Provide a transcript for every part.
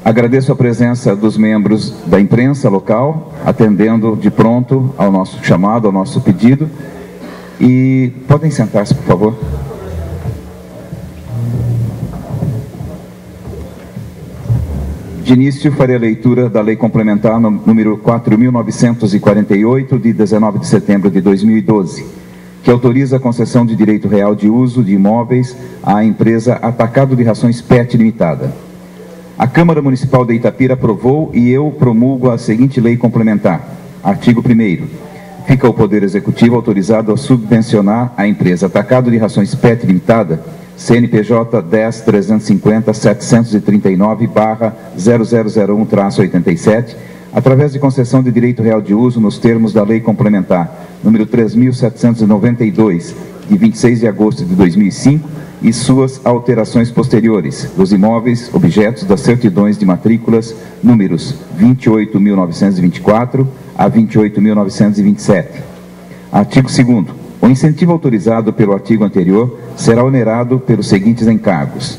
Agradeço a presença dos membros da imprensa local, atendendo de pronto ao nosso chamado, ao nosso pedido. E podem sentar-se, por favor. De início, farei a leitura da Lei Complementar número 4.948, de 19 de setembro de 2012, que autoriza a concessão de direito real de uso de imóveis à empresa Atacado de Rações PET Limitada. A Câmara Municipal de Itapira aprovou e eu promulgo a seguinte lei complementar. Artigo 1º. Fica o Poder Executivo autorizado a subvencionar a empresa Atacado de Rações PET Limitada, CNPJ 10.350.739/0001-87, através de concessão de direito real de uso nos termos da Lei Complementar número 3.792, de 26 de agosto de 2005, e suas alterações posteriores, dos imóveis, objetos das certidões de matrículas números 28.924 a 28.927. Artigo 2º. O incentivo autorizado pelo artigo anterior será onerado pelos seguintes encargos.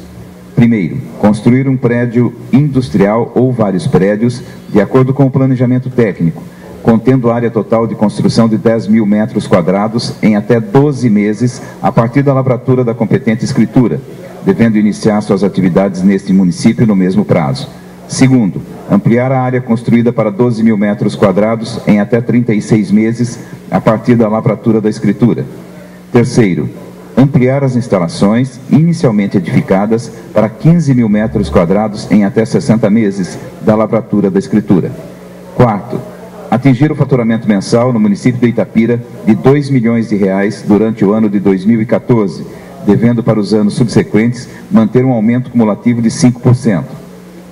Primeiro, construir um prédio industrial ou vários prédios, de acordo com o planejamento técnico, contendo área total de construção de 10.000 metros quadrados em até 12 meses a partir da lavratura da competente escritura, devendo iniciar suas atividades neste município no mesmo prazo. Segundo, ampliar a área construída para 12.000 metros quadrados em até 36 meses a partir da lavratura da escritura. Terceiro, ampliar as instalações inicialmente edificadas para 15.000 metros quadrados em até 60 meses da lavratura da escritura. Quarto, atingir o faturamento mensal no município de Itapira de R$ 2 milhões durante o ano de 2014, devendo para os anos subsequentes manter um aumento cumulativo de 5%.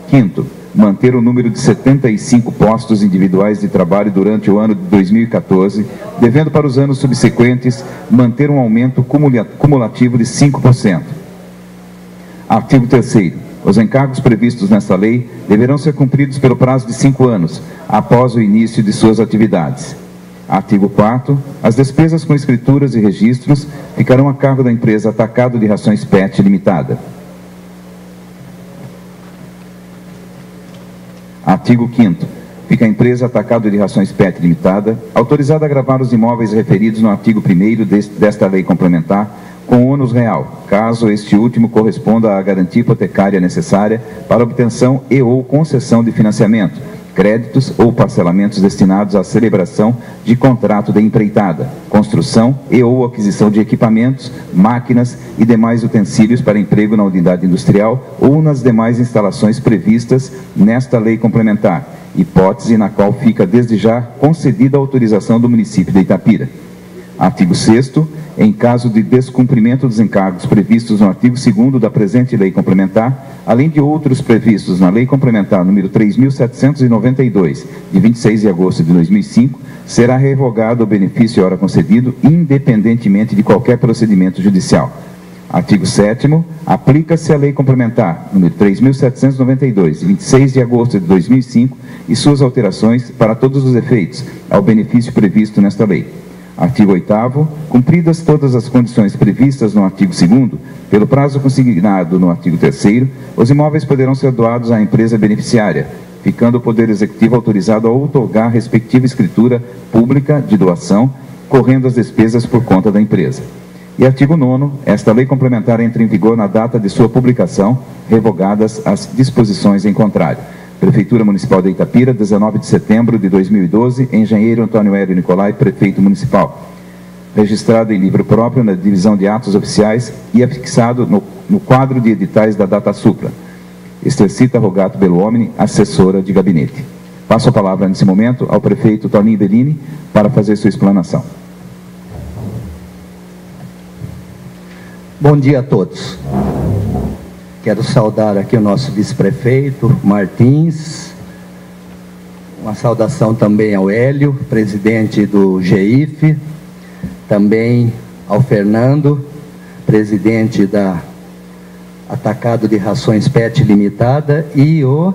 Quinto, manter o número de 75 postos individuais de trabalho durante o ano de 2014, devendo para os anos subsequentes manter um aumento cumulativo de 5%. Artigo 3º. Os encargos previstos nesta lei deverão ser cumpridos pelo prazo de 5 anos, após o início de suas atividades. Artigo 4º. As despesas com escrituras e registros ficarão a cargo da empresa Atacado de Rações PET Limitada. Artigo 5º. Fica a empresa Atacado de Rações PET Limitada autorizada a gravar os imóveis referidos no artigo 1º desta lei complementar com ônus real, caso este último corresponda à garantia hipotecária necessária para obtenção e ou concessão de financiamento, créditos ou parcelamentos destinados à celebração de contrato de empreitada, construção e ou aquisição de equipamentos, máquinas e demais utensílios para emprego na unidade industrial ou nas demais instalações previstas nesta lei complementar, hipótese na qual fica desde já concedida a autorização do município de Itapira. Artigo 6º. Em caso de descumprimento dos encargos previstos no artigo 2º da presente lei complementar, além de outros previstos na Lei Complementar número 3.792, de 26 de agosto de 2005, será revogado o benefício ora concedido, independentemente de qualquer procedimento judicial. Artigo 7º. Aplica-se a Lei Complementar número 3.792, de 26 de agosto de 2005, e suas alterações para todos os efeitos, ao benefício previsto nesta lei. Artigo 8º. Cumpridas todas as condições previstas no artigo 2º, pelo prazo consignado no artigo 3º, os imóveis poderão ser doados à empresa beneficiária, ficando o Poder Executivo autorizado a outorgar a respectiva escritura pública de doação, correndo as despesas por conta da empresa. E artigo 9º. Esta lei complementar entra em vigor na data de sua publicação, revogadas as disposições em contrário. Prefeitura Municipal de Itapira, 19 de setembro de 2012, Engenheiro Antônio Hélio Nicolai, Prefeito Municipal. Registrado em livro próprio na Divisão de Atos Oficiais e afixado no quadro de editais da Data Supra. Exercita Rogato Belluomini, assessora de gabinete. Passo a palavra nesse momento ao Prefeito Toninho Bellini para fazer sua explanação. Bom dia a todos. Quero saudar aqui o nosso vice-prefeito, Martins. Uma saudação também ao Hélio, presidente do GIF. Também ao Fernando, presidente da Atacado de Rações PET Limitada. E o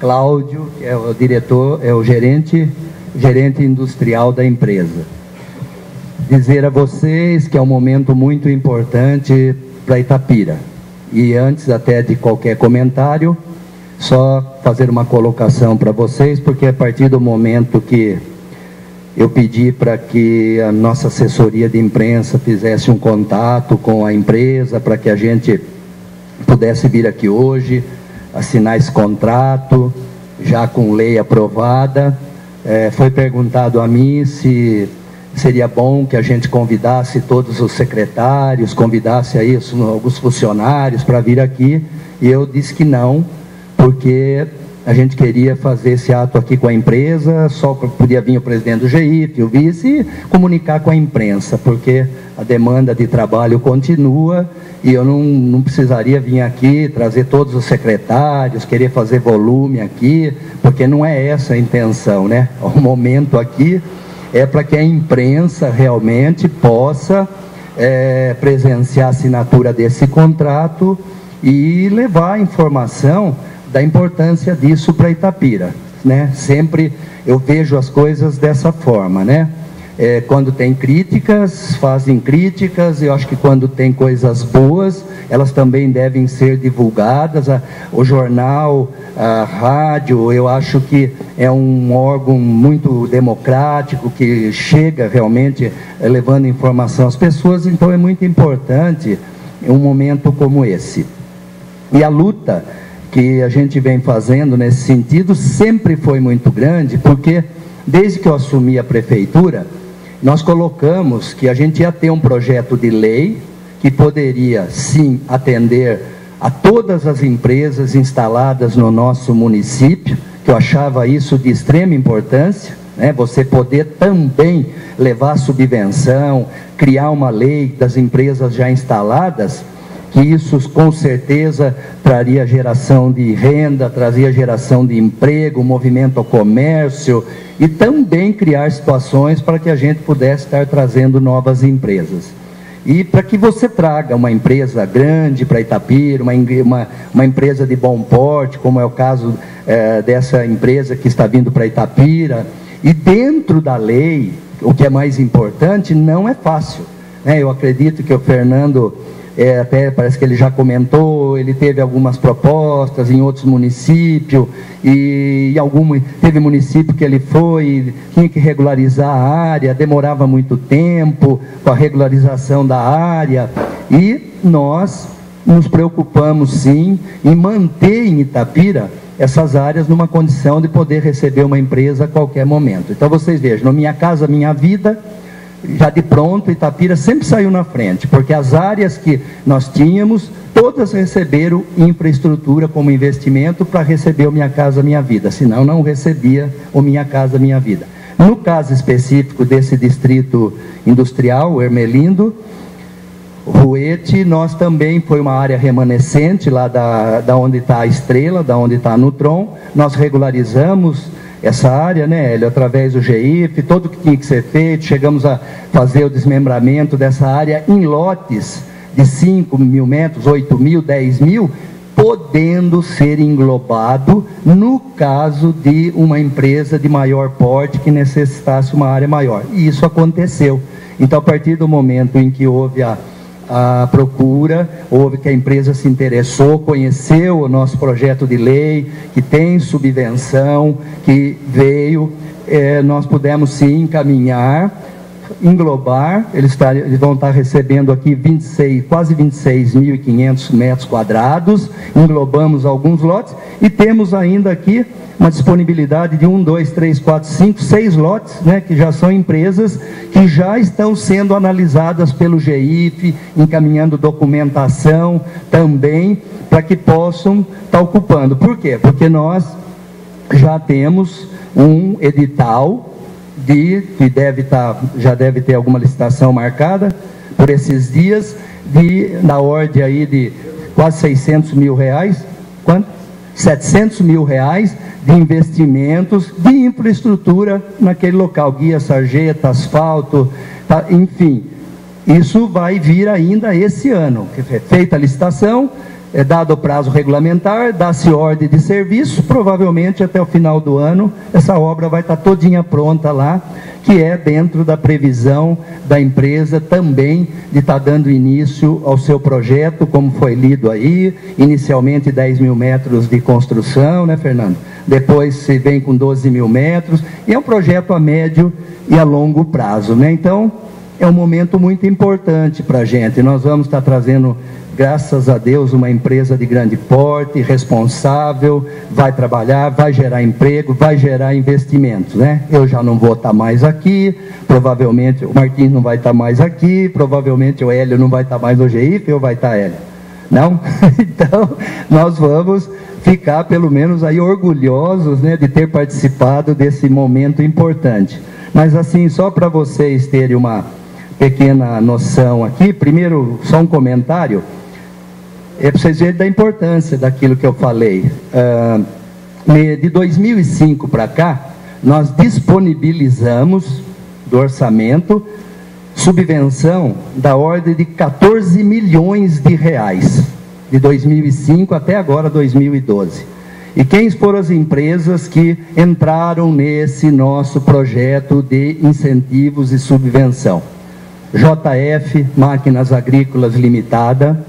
Cláudio, que é o diretor, é o gerente industrial da empresa. Dizer a vocês que é um momento muito importante para Itapira. E antes até de qualquer comentário, Só fazer uma colocação para vocês, porque a partir do momento que eu pedi para que a nossa assessoria de imprensa fizesse um contato com a empresa, para que a gente pudesse vir aqui hoje, assinar esse contrato, já com lei aprovada, foi perguntado a mim se seria bom que a gente convidasse todos os secretários, convidasse aí alguns funcionários para vir aqui, e eu disse que não, porque a gente queria fazer esse ato aqui com a empresa, só podia vir o presidente do GIF, o vice, e comunicar com a imprensa, porque a demanda de trabalho continua, e eu não precisaria vir aqui, trazer todos os secretários, querer fazer volume aqui, porque não é essa a intenção, né? O momento aqui é para que a imprensa realmente possa presenciar a assinatura desse contrato e levar a informação da importância disso para Itapira, né? Sempre eu vejo as coisas dessa forma, né? Quando tem críticas, fazem críticas. Eu acho que quando tem coisas boas, elas também devem ser divulgadas. O jornal, a rádio, eu acho que é um órgão muito democrático, que chega realmente levando informação às pessoas, então é muito importante um momento como esse. E a luta que a gente vem fazendo nesse sentido sempre foi muito grande, porque desde que eu assumi a prefeitura, nós colocamos que a gente ia ter um projeto de lei que poderia sim atender a todas as empresas instaladas no nosso município, que eu achava isso de extrema importância, né? Você poder também levar subvenção, criar uma lei das empresas já instaladas, que isso com certeza traria geração de renda, trazia geração de emprego, movimento ao comércio, e também criar situações para que a gente pudesse estar trazendo novas empresas. E para que você traga uma empresa grande para Itapira, uma empresa de bom porte, como é o caso dessa empresa que está vindo para Itapira, e dentro da lei, o que é mais importante, não é fácil, né? Eu acredito que o Fernando... até parece que ele já comentou, ele teve algumas propostas em outros municípios, e teve município que ele foi, tinha que regularizar a área, demorava muito tempo com a regularização da área, e nós nos preocupamos sim em manter em Itapira essas áreas numa condição de poder receber uma empresa a qualquer momento. Então vocês vejam, no Minha Casa Minha Vida, já de pronto, Itapira sempre saiu na frente, porque as áreas que nós tínhamos, todas receberam infraestrutura como investimento para receber o Minha Casa Minha Vida, senão não recebia o Minha Casa Minha Vida. No caso específico desse distrito industrial, Ermelindo, Ruete, nós também, foi uma área remanescente lá da onde está a Estrela, da onde está a Nutron, nós regularizamos essa área, né, Hélio, através do GIF, tudo que tinha que ser feito, chegamos a fazer o desmembramento dessa área em lotes de 5 mil metros, 8 mil, 10 mil, podendo ser englobado no caso de uma empresa de maior porte que necessitasse uma área maior. E isso aconteceu. Então, a partir do momento em que houve a procura, houve que a empresa se interessou, conheceu o nosso projeto de lei, que tem subvenção, que veio, nós pudemos sim encaminhar, englobar, eles vão estar recebendo aqui quase 26.500 metros quadrados, englobamos alguns lotes, e temos ainda aqui uma disponibilidade de 1, 2, 3, 4, 5, 6 lotes, né, que já são empresas que já estão sendo analisadas pelo GIF, encaminhando documentação também, para que possam estar ocupando. Por quê? Porque nós já temos um edital que já deve ter alguma licitação marcada por esses dias, da ordem aí de quase 600 mil reais, quanto? 700 mil reais de investimentos de infraestrutura naquele local, guia, sarjeta, asfalto, enfim, isso vai vir ainda esse ano, feita a licitação, dado o prazo regulamentar, dá-se ordem de serviço, provavelmente até o final do ano, essa obra vai estar todinha pronta lá, que é dentro da previsão da empresa também de estar dando início ao seu projeto, como foi lido aí, inicialmente 10 mil metros de construção, né, Fernando? Depois se vem com 12 mil metros, e é um projeto a médio e a longo prazo, né? Então, é um momento muito importante para a gente. Nós vamos estar trazendo, graças a Deus, uma empresa de grande porte, responsável, vai trabalhar, vai gerar emprego, vai gerar investimentos, né? Eu já não vou estar mais aqui, provavelmente o Martins não vai estar mais aqui, provavelmente o Hélio não vai estar mais no GIF, ou vai estar Hélio? Não? Então, nós vamos ficar pelo menos aí orgulhosos, né, de ter participado desse momento importante. Mas assim, só para vocês terem uma pequena noção aqui, primeiro só um comentário, para vocês verem da importância daquilo que eu falei. De 2005 para cá, nós disponibilizamos do orçamento subvenção da ordem de 14 milhões de reais, de 2005 até agora 2012. E quem foram as empresas que entraram nesse nosso projeto de incentivos e subvenção? JF Máquinas Agrícolas Limitada,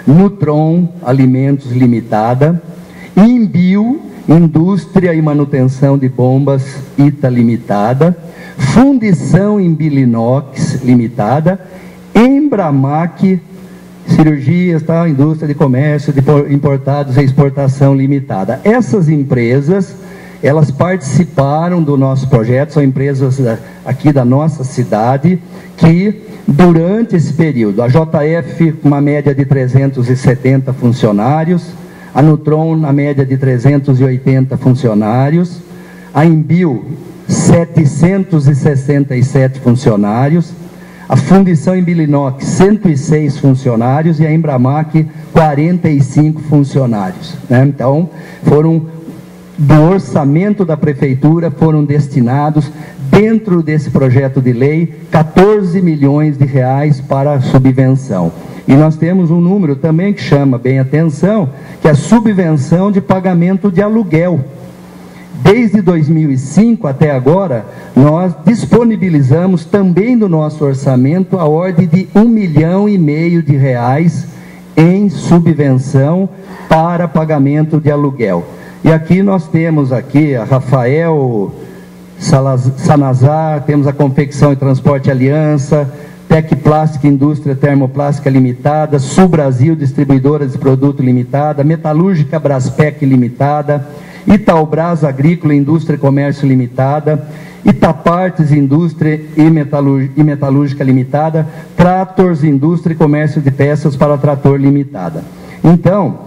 Nutron Alimentos Limitada, Imbio Indústria e Manutenção de Bombas ITA Limitada, Fundição Imbilinox Limitada, Embramac Cirurgias, tal, Indústria de Comércio de Importados e Exportação Limitada. Essas empresas, elas participaram do nosso projeto, são empresas aqui da nossa cidade, que durante esse período, a JF uma média de 370 funcionários, a Nutron na média de 380 funcionários, a Imbio 767 funcionários, a Fundição Imbilinox 106 funcionários e a Embramac 45 funcionários, né? Então, do orçamento da prefeitura foram destinados, dentro desse projeto de lei, 14 milhões de reais para a subvenção. E nós temos um número também que chama bem atenção, que é a subvenção de pagamento de aluguel. Desde 2005 até agora, nós disponibilizamos também do nosso orçamento a ordem de 1,5 milhão de reais em subvenção para pagamento de aluguel. E aqui nós temos aqui a Rafael Sanazar, temos a Confecção e Transporte Aliança, Tecplástica Indústria Termoplástica Limitada, Sul Brasil Distribuidora de Produto Limitada, Metalúrgica Braspec Limitada, Itaubras Agrícola Indústria e Comércio Limitada, Itapartes Indústria e Metalúrgica Limitada, Trators Indústria e Comércio de Peças para Trator Limitada. Então,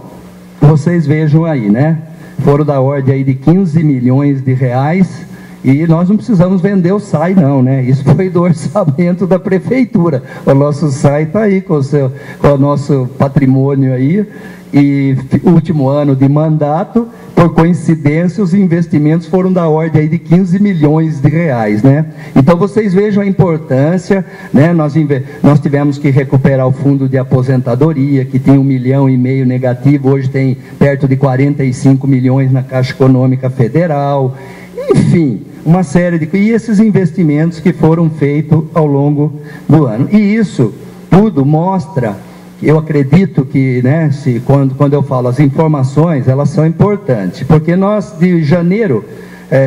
vocês vejam aí, né? Foram da ordem aí de 15 milhões de reais, e nós não precisamos vender o SAI não, né? Isso foi do orçamento da prefeitura. O nosso SAI está aí com o nosso patrimônio aí, e último ano de mandato, por coincidência, os investimentos foram da ordem aí de 15 milhões de reais, né? Então, vocês vejam a importância, né? Nós tivemos que recuperar o fundo de aposentadoria, que tem 1,5 milhão negativo, hoje tem perto de 45 milhões na Caixa Econômica Federal, enfim, uma série de... E esses investimentos que foram feitos ao longo do ano. E isso tudo mostra... Eu acredito que, né, quando eu falo as informações, elas são importantes, porque nós, de janeiro,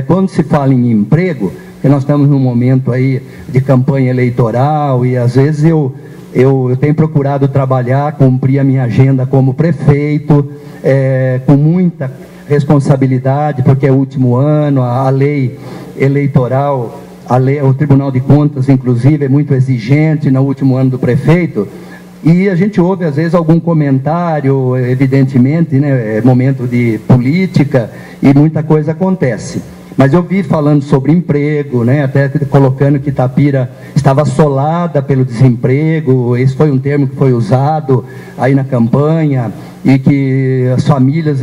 quando se fala em emprego, que nós estamos num momento aí de campanha eleitoral, e às vezes eu tenho procurado trabalhar, cumprir a minha agenda como prefeito, com muita responsabilidade, porque é o último ano, a lei eleitoral, o Tribunal de Contas, inclusive, é muito exigente no último ano do prefeito. E a gente ouve, às vezes, algum comentário, evidentemente, né, é momento de política e muita coisa acontece. Mas eu vi falando sobre emprego, né, até colocando que Itapira estava assolada pelo desemprego, esse foi um termo que foi usado aí na campanha, e que as famílias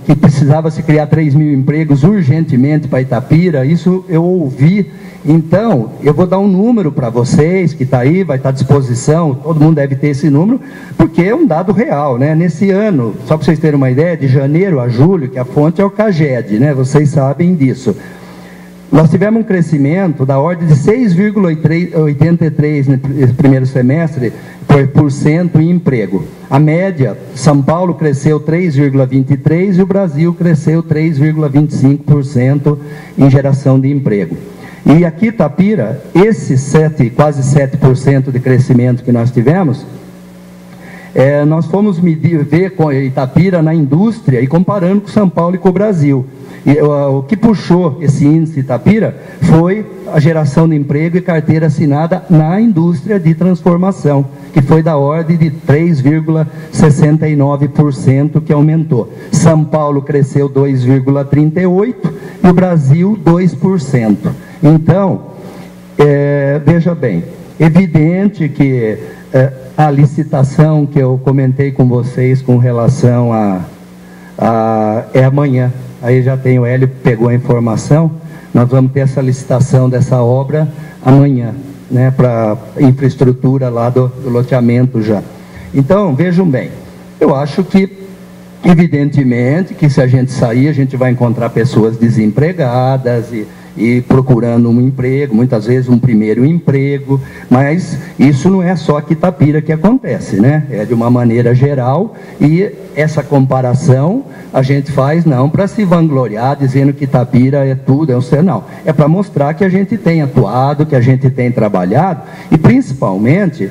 que precisava se criar 3 mil empregos urgentemente para Itapira, isso eu ouvi. Então, eu vou dar um número para vocês, que está aí, vai estar à disposição, todo mundo deve ter esse número, porque é um dado real, né? Nesse ano, só para vocês terem uma ideia, de janeiro a julho, que a fonte é o CAGED, né? Vocês sabem disso. Nós tivemos um crescimento da ordem de 6,83% no primeiro semestre por cento em emprego. A média, São Paulo cresceu 3,23% e o Brasil cresceu 3,25% em geração de emprego. E aqui, Itapira, esse quase 7% de crescimento que nós tivemos, nós fomos ver com Itapira na indústria e comparando com São Paulo e com o Brasil. E o que puxou esse índice Itapira foi a geração de emprego e carteira assinada na indústria de transformação, que foi da ordem de 3,69% que aumentou. São Paulo cresceu 2,38% e o Brasil 2%. Então, veja bem, evidente que a licitação que eu comentei com vocês com relação é amanhã. Aí já tem o Hélio, pegou a informação, nós vamos ter essa licitação dessa obra amanhã, né, para infraestrutura lá do loteamento já. Então, vejam bem, eu acho que, evidentemente, que se a gente sair, a gente vai encontrar pessoas desempregadas e procurando um emprego, muitas vezes um primeiro emprego, mas isso não é só aqui em Itapira que acontece, né? É de uma maneira geral, e essa comparação a gente faz não para se vangloriar, dizendo que Itapira é tudo, é um cenário, é para mostrar que a gente tem atuado, que a gente tem trabalhado, e principalmente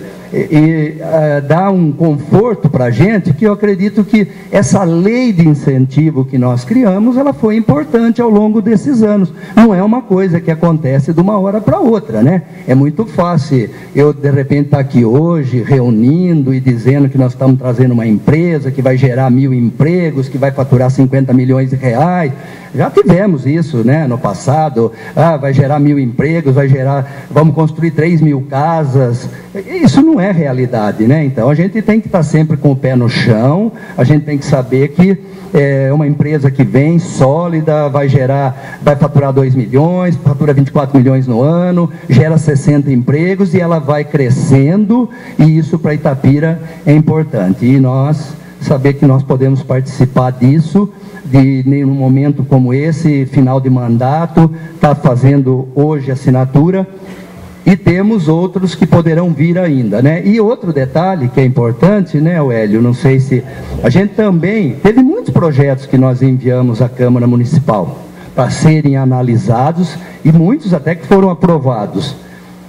dá um conforto para a gente, que eu acredito que essa lei de incentivo que nós criamos, ela foi importante ao longo desses anos. Não é uma coisa que acontece de uma hora para outra, né? É muito fácil eu, de repente, estar aqui hoje, reunindo e dizendo que nós estamos trazendo uma empresa que vai gerar 1.000 empregos, que vai faturar 50 milhões de reais. Já tivemos isso, né, no passado. Vai gerar 1.000 empregos, vamos construir 3 mil casas. Isso não é realidade, né? Então a gente tem que estar sempre com o pé no chão, a gente tem que saber que é uma empresa que vem sólida, vai faturar 2 milhões, fatura 24 milhões no ano, gera 60 empregos e ela vai crescendo, e isso para Itapira é importante. E nós saber que nós podemos participar disso, num momento como esse, final de mandato, está fazendo hoje assinatura, e temos outros que poderão vir ainda, né? E outro detalhe que é importante, né, Hélio, não sei se... A gente também teve muitos projetos que nós enviamos à Câmara Municipal para serem analisados, e muitos até que foram aprovados.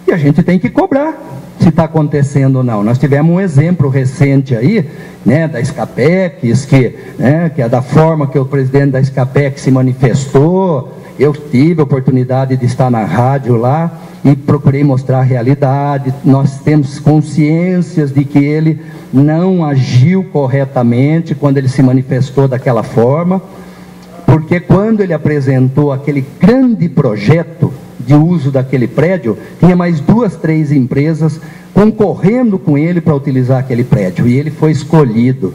E a gente tem que cobrar se está acontecendo ou não. Nós tivemos um exemplo recente aí, né, da Escapex, que é da forma que o presidente da Escapex se manifestou. Eu tive a oportunidade de estar na rádio lá e procurei mostrar a realidade. Nós temos consciências de que ele não agiu corretamente quando ele se manifestou daquela forma, porque quando ele apresentou aquele grande projeto de uso daquele prédio, tinha mais 2, 3 empresas concorrendo com ele para utilizar aquele prédio, e ele foi escolhido.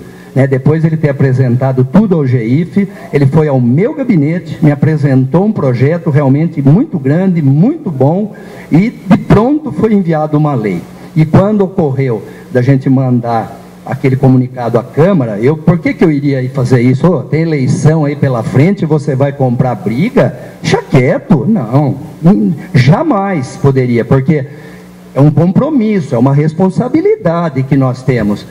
Depois de ele ter apresentado tudo ao GIF, ele foi ao meu gabinete, me apresentou um projeto realmente muito grande, muito bom, e de pronto foi enviado uma lei. E quando ocorreu da gente mandar aquele comunicado à Câmara, por que eu iria ir fazer isso? Tem eleição aí pela frente, você vai comprar briga? Deixa quieto. Não, jamais poderia, porque é um compromisso, é uma responsabilidade que nós temos.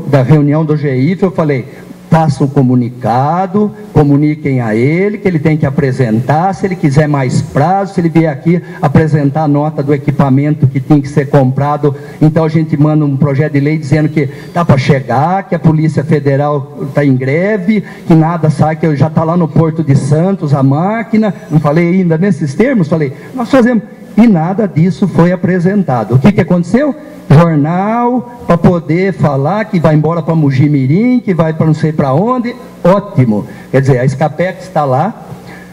Da reunião do GIF, eu falei, faça um comunicado, comuniquem a ele, que ele tem que apresentar, se ele quiser mais prazo, se ele vier aqui apresentar a nota do equipamento que tem que ser comprado, então a gente manda um projeto de lei dizendo que está para chegar, que a Polícia Federal está em greve, que nada sai, que já está lá no Porto de Santos a máquina. Não falei ainda nesses termos? Falei, nós fazemos... E nada disso foi apresentado. O que aconteceu? Jornal, para poder falar que vai embora para Mogi Mirim, que vai para não sei para onde. Ótimo. Quer dizer, a Escapex está lá,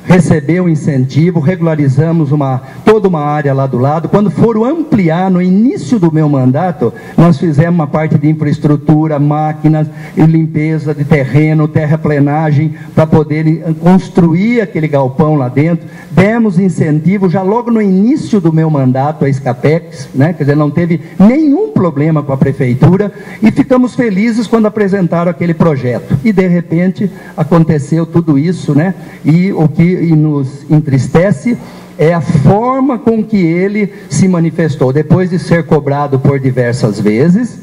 recebeu incentivo, regularizamos toda uma área lá do lado. Quando foram ampliar, no início do meu mandato, nós fizemos uma parte de infraestrutura, máquinas, limpeza de terreno, terraplenagem, para poder construir aquele galpão lá dentro. Demos incentivo já logo no início do meu mandato à Escapex, né? Quer dizer, não teve nenhum problema com a prefeitura, e ficamos felizes quando apresentaram aquele projeto. E de repente aconteceu tudo isso, né? E o que nos entristece é a forma com que ele se manifestou. Depois de ser cobrado por diversas vezes,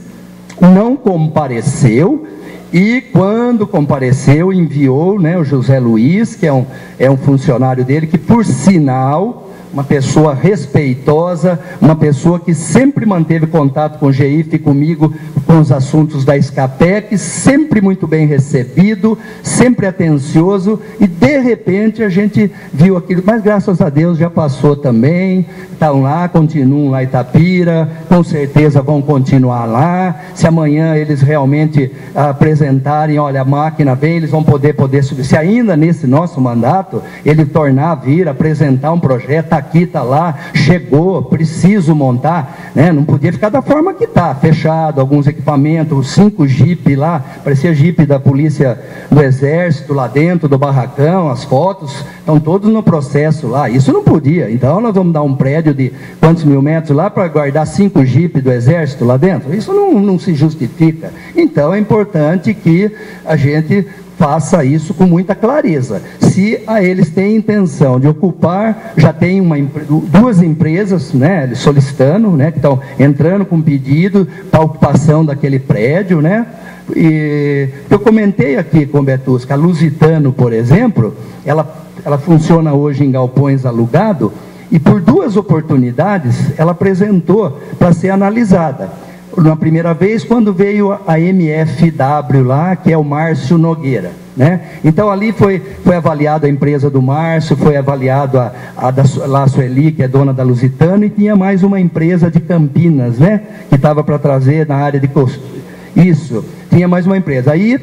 não compareceu, e quando compareceu, enviou, né, o José Luiz, que é um funcionário dele, que por sinal, uma pessoa respeitosa, uma pessoa que sempre manteve contato com o GIF e comigo, com os assuntos da Escapec, sempre muito bem recebido, sempre atencioso, e de repente a gente viu aquilo, mas graças a Deus já passou também, estão lá, continuam lá em Itapira, com certeza vão continuar lá. Se amanhã eles realmente apresentarem, olha, a máquina vem, eles vão poder subir. Se ainda nesse nosso mandato, ele tornar a vir, apresentar um projeto, está aqui, está lá, chegou, preciso montar, né? Não podia ficar da forma que está, fechado, alguns equipamentos, 5 Jeep lá, parecia Jeep da polícia do Exército lá dentro do barracão, as fotos, estão todos no processo lá. Isso não podia. Então nós vamos dar um prédio de quantos mil metros lá para guardar 5 Jeep do Exército lá dentro? Isso não se justifica. Então é importante que a gente faça isso com muita clareza. Se eles têm intenção de ocupar, já tem duas empresas, né, solicitando, né, que estão entrando com pedido para a ocupação daquele prédio, né? E eu comentei aqui com o Betusca, a Lusitano, por exemplo, ela funciona hoje em galpões alugados, e por 2 oportunidades ela apresentou para ser analisada. Na primeira vez, quando veio a MFW lá, que é o Márcio Nogueira, né? Então ali foi avaliada a empresa do Márcio, foi avaliado a Sueli, que é dona da Lusitano, e tinha mais uma empresa de Campinas, né? Que estava para trazer na área de isso, tinha mais uma empresa. Aí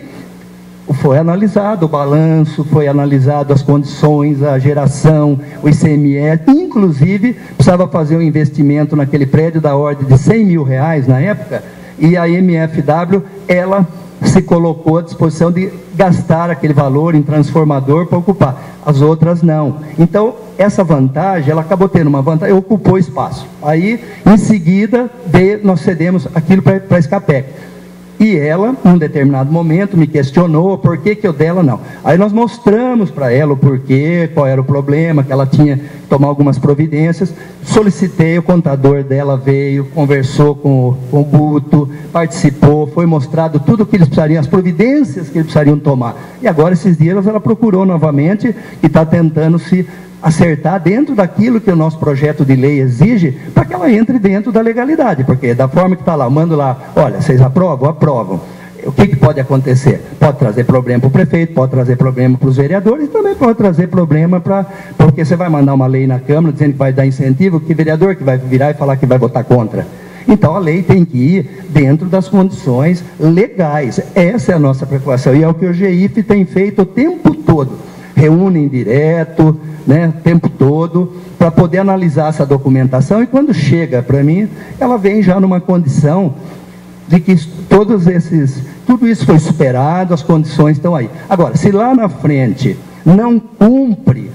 foi analisado o balanço, foi analisado as condições, a geração, o ICMS, inclusive precisava fazer um investimento naquele prédio da ordem de R$100 mil na época, e a MFW, ela se colocou à disposição de gastar aquele valor em transformador para ocupar, as outras não. Então essa vantagem, ela acabou tendo uma vantagem, ocupou espaço. Aí em seguida nós cedemos aquilo para a Escapec. E ela, num determinado momento, me questionou por que o dela não. Aí nós mostramos para ela o porquê, qual era o problema, que ela tinha que tomar algumas providências. Solicitei, o contador dela veio, conversou com o Guto, participou, foi mostrado tudo o que eles precisariam, as providências que eles precisariam tomar. E agora, esses dias, ela procurou novamente e está tentando se acertar dentro daquilo que o nosso projeto de lei exige, para que ela entre dentro da legalidade, porque da forma que está lá, eu mando lá, olha, vocês aprovam? Aprovam. O que pode acontecer? Pode trazer problema para o prefeito, pode trazer problema para os vereadores, e também pode trazer problema porque você vai mandar uma lei na Câmara dizendo que vai dar incentivo, que vereador que vai virar e falar que vai votar contra. Então a lei tem que ir dentro das condições legais. Essa é a nossa preocupação, e é o que o GIF tem feito o tempo todo. Reúnem direto, né, o tempo todo, para poder analisar essa documentação, e quando chega para mim, ela vem já numa condição de que tudo isso foi superado, as condições estão aí. Agora, se lá na frente não cumpre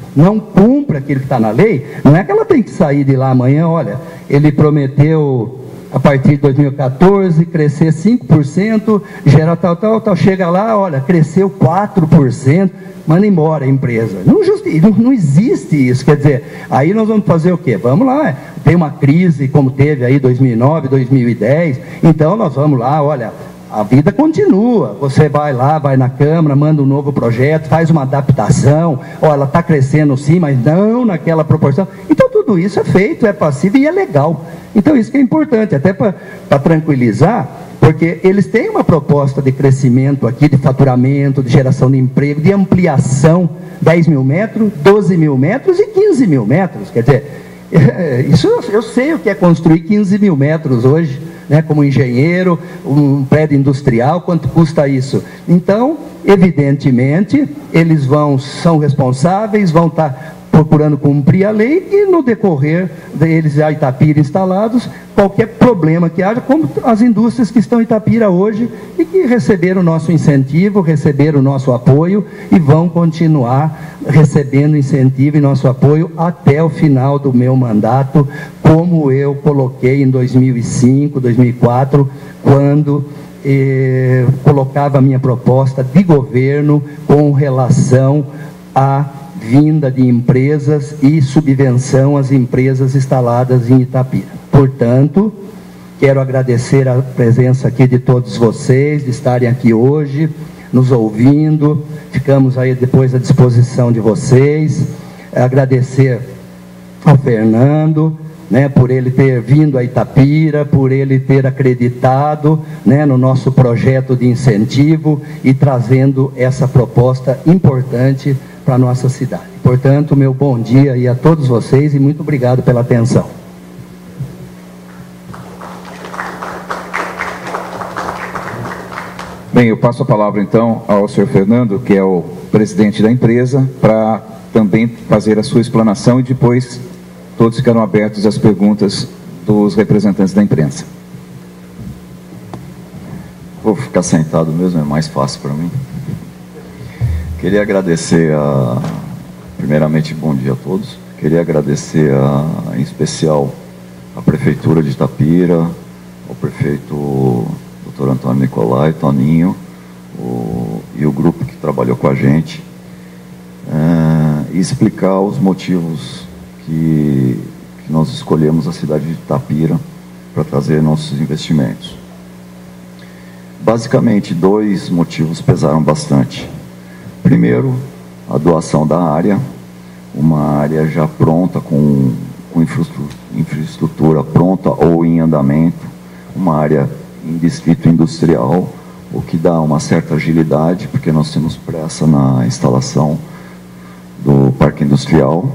aquilo que está na lei, não é que ela tem que sair de lá amanhã, olha, ele prometeu a partir de 2014, crescer 5%, gerar tal, chega lá, olha, cresceu 4%, manda embora a empresa. Não existe isso, quer dizer, aí nós vamos fazer o quê? Vamos lá, tem uma crise como teve aí 2009, 2010, então nós vamos lá, olha, a vida continua, você vai lá, vai na Câmara, manda um novo projeto, faz uma adaptação, ó, ela está crescendo sim, mas não naquela proporção. Então tudo isso é feito, é passível e é legal. Então isso que é importante, até para tranquilizar, porque eles têm uma proposta de crescimento aqui, de faturamento, de geração de emprego, de ampliação, 10 mil metros, 12 mil metros e 15 mil metros, quer dizer, isso eu sei o que é construir 15 mil metros hoje, né, como engenheiro, um prédio industrial, quanto custa isso? Então, evidentemente, eles são responsáveis, vão estar procurando cumprir a lei e no decorrer deles a Itapira instalados, qualquer problema que haja, como as indústrias que estão em Itapira hoje e que receberam o nosso incentivo, receberam o nosso apoio e vão continuar recebendo incentivo e nosso apoio até o final do meu mandato, como eu coloquei em 2005, 2004, quando colocava a minha proposta de governo com relação à vinda de empresas e subvenção às empresas instaladas em Itapira. Portanto, quero agradecer a presença aqui de todos vocês, de estarem aqui hoje, nos ouvindo, ficamos aí depois à disposição de vocês, agradecer ao Fernando, né, por ele ter vindo a Itapira, por ele ter acreditado, né, no nosso projeto de incentivo e trazendo essa proposta importante para a nossa cidade. Portanto, meu bom dia aí a todos vocês e muito obrigado pela atenção. Bem, eu passo a palavra então ao senhor Fernando, que é o presidente da empresa, para também fazer a sua explanação e depois todos ficarão abertos às perguntas dos representantes da imprensa. Vou ficar sentado mesmo, é mais fácil para mim. Queria agradecer primeiramente, bom dia a todos. Queria agradecer em especial a Prefeitura de Itapira, ao prefeito Dr. Antônio Nicolai, Toninho, e o grupo que trabalhou com a gente, e explicar os motivos que nós escolhemos a cidade de Itapira para trazer nossos investimentos. Basicamente, dois motivos pesaram bastante. Primeiro, a doação da área, uma área já pronta, com infraestrutura pronta ou em andamento, uma área em distrito industrial, o que dá uma certa agilidade, porque nós temos pressa na instalação do parque industrial.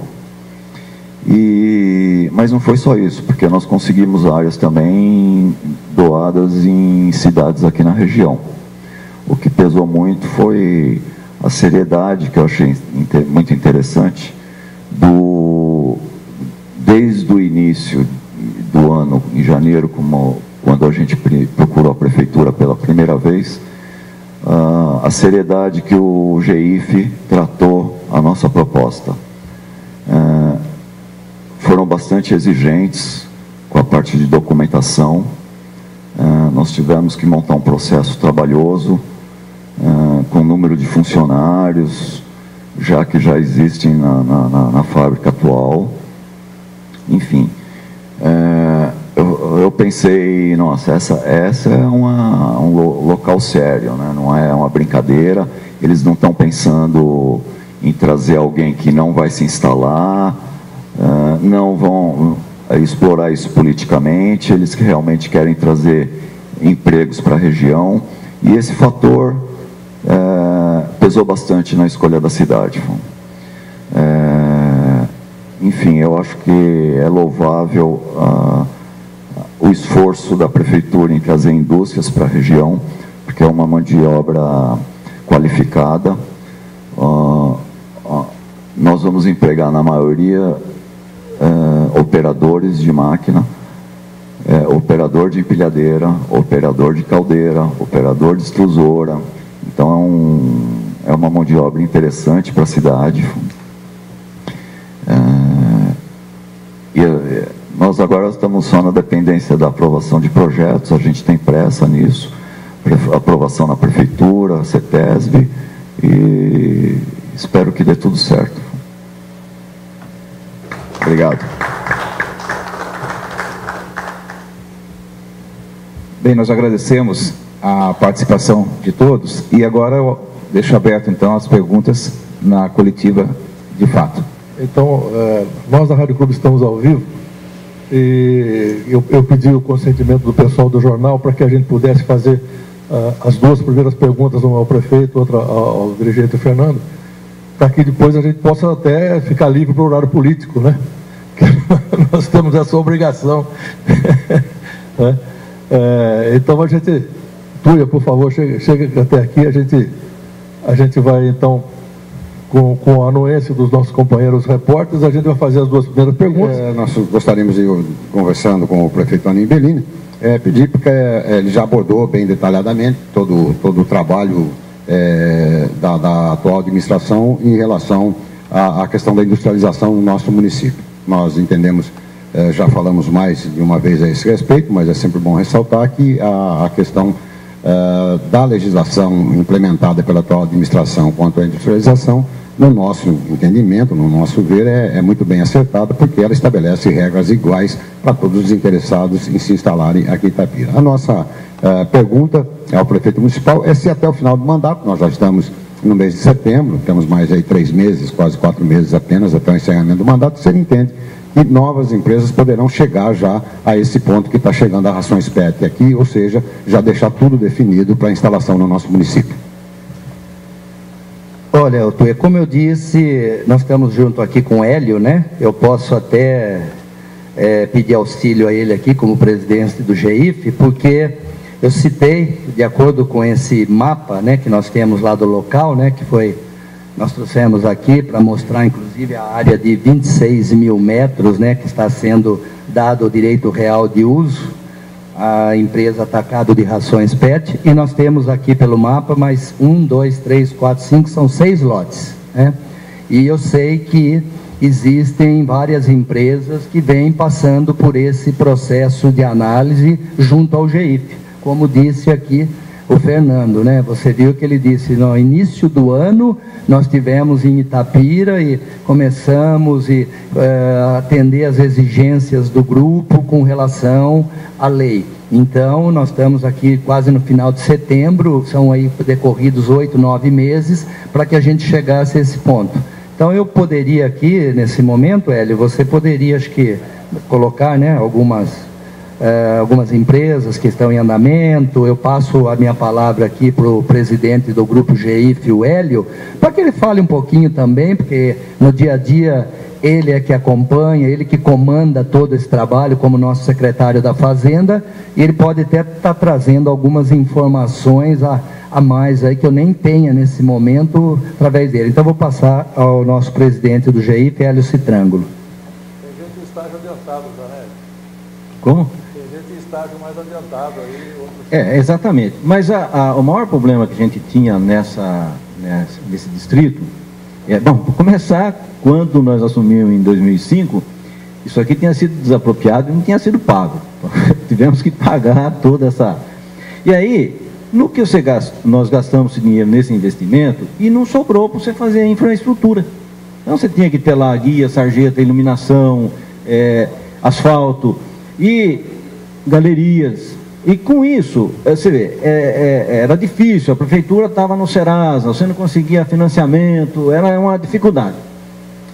Mas não foi só isso, porque nós conseguimos áreas também doadas em cidades aqui na região. O que pesou muito foi a seriedade, que eu achei muito interessante, desde o início do ano, em janeiro, quando a gente procurou a prefeitura pela primeira vez, a seriedade que o GIF tratou a nossa proposta. Foram bastante exigentes com a parte de documentação, nós tivemos que montar um processo trabalhoso, com número de funcionários, já que já existem na fábrica atual. Enfim, eu pensei, nossa, essa é um local sério, né? Não é uma brincadeira, eles não estão pensando em trazer alguém que não vai se instalar, não vão explorar isso politicamente, eles que realmente querem trazer empregos para a região, e esse fator pesou bastante na escolha da cidade. Enfim, eu acho que é louvável o esforço da prefeitura em trazer indústrias para a região, porque é uma mão de obra qualificada. Nós vamos empregar, na maioria, operadores de máquina, operador de empilhadeira, operador de caldeira, operador de extrusora. Então é uma mão de obra interessante para a cidade. Nós agora estamos só na dependência da aprovação de projetos, a gente tem pressa nisso, aprovação na prefeitura, CETESB, e espero que dê tudo certo. Obrigado. Bem, nós agradecemos a participação de todos e agora eu deixo aberto então as perguntas na coletiva de fato. Então, nós da Rádio Clube estamos ao vivo e eu pedi o consentimento do pessoal do jornal para que a gente pudesse fazer as duas primeiras perguntas, uma ao prefeito, outra ao dirigente Fernando, para que depois a gente possa até ficar livre para o horário político, né? Nós temos essa obrigação. Né? Então a gente, Tuia, por favor, chega até aqui, a gente vai então, com a anuência dos nossos companheiros repórteres, a gente vai fazer as duas primeiras perguntas. Nós gostaríamos de ir conversando com o prefeito Anim Bellini, pedir, porque ele já abordou bem detalhadamente todo o trabalho da atual administração em relação à questão da industrialização no nosso município. Nós entendemos, já falamos mais de uma vez a esse respeito, mas é sempre bom ressaltar que a questão da legislação implementada pela atual administração quanto à industrialização, no nosso entendimento, no nosso ver, é muito bem acertada, porque ela estabelece regras iguais para todos os interessados em se instalarem aqui em Itapira. A nossa pergunta ao prefeito municipal é se até o final do mandato, nós já estamos no mês de setembro, temos mais aí 3 meses, quase 4 meses apenas até o encerramento do mandato, se ele entende que novas empresas poderão chegar já a esse ponto que está chegando a Rações PET aqui, ou seja, já deixar tudo definido para a instalação no nosso município. Olha, Tuia, como eu disse, nós estamos junto aqui com o Hélio, né? Eu posso até pedir auxílio a ele aqui como presidente do GEIF, porque eu citei, de acordo com esse mapa, né, que nós temos lá do local, né, nós trouxemos aqui para mostrar, inclusive, a área de 26 mil metros, né, que está sendo dado o direito real de uso à empresa Atacado de Rações PET, e nós temos aqui pelo mapa mais 1, 2, 3, 4, 5, são 6 lotes, né? E eu sei que existem várias empresas que vêm passando por esse processo de análise junto ao GEIF, como disse aqui o Fernando, né? Você viu que ele disse, no início do ano, nós tivemos em Itapira e começamos a atender as exigências do grupo com relação à lei. Então, nós estamos aqui quase no final de setembro, são aí decorridos 8, 9 meses, para que a gente chegasse a esse ponto. Então, eu poderia aqui, nesse momento, Hélio, você poderia, acho que, colocar, né, algumas empresas que estão em andamento. Eu passo a minha palavra aqui para o presidente do grupo GEIF, o Hélio, para que ele fale um pouquinho também, porque no dia a dia ele é que acompanha, ele que comanda todo esse trabalho como nosso secretário da Fazenda, e ele pode até estar trazendo algumas informações a mais aí que eu nem tenha nesse momento através dele. Então vou passar ao nosso presidente do GEIF, Hélio Citrângulo. Tem gente em estágio adiantado, né? Como? Tem gente em estágio mais adiantado aí. Exatamente. Mas o maior problema que a gente tinha nesse distrito bom, para começar, quando nós assumimos em 2005, isso aqui tinha sido desapropriado e não tinha sido pago. Tivemos que pagar toda essa... E aí, no que nós gastamos dinheiro nesse investimento e não sobrou para você fazer a infraestrutura. Então você tinha que ter lá guia, sarjeta, iluminação, asfalto e galerias. E com isso, você vê, era difícil, a prefeitura estava no Serasa, você não conseguia financiamento, era uma dificuldade.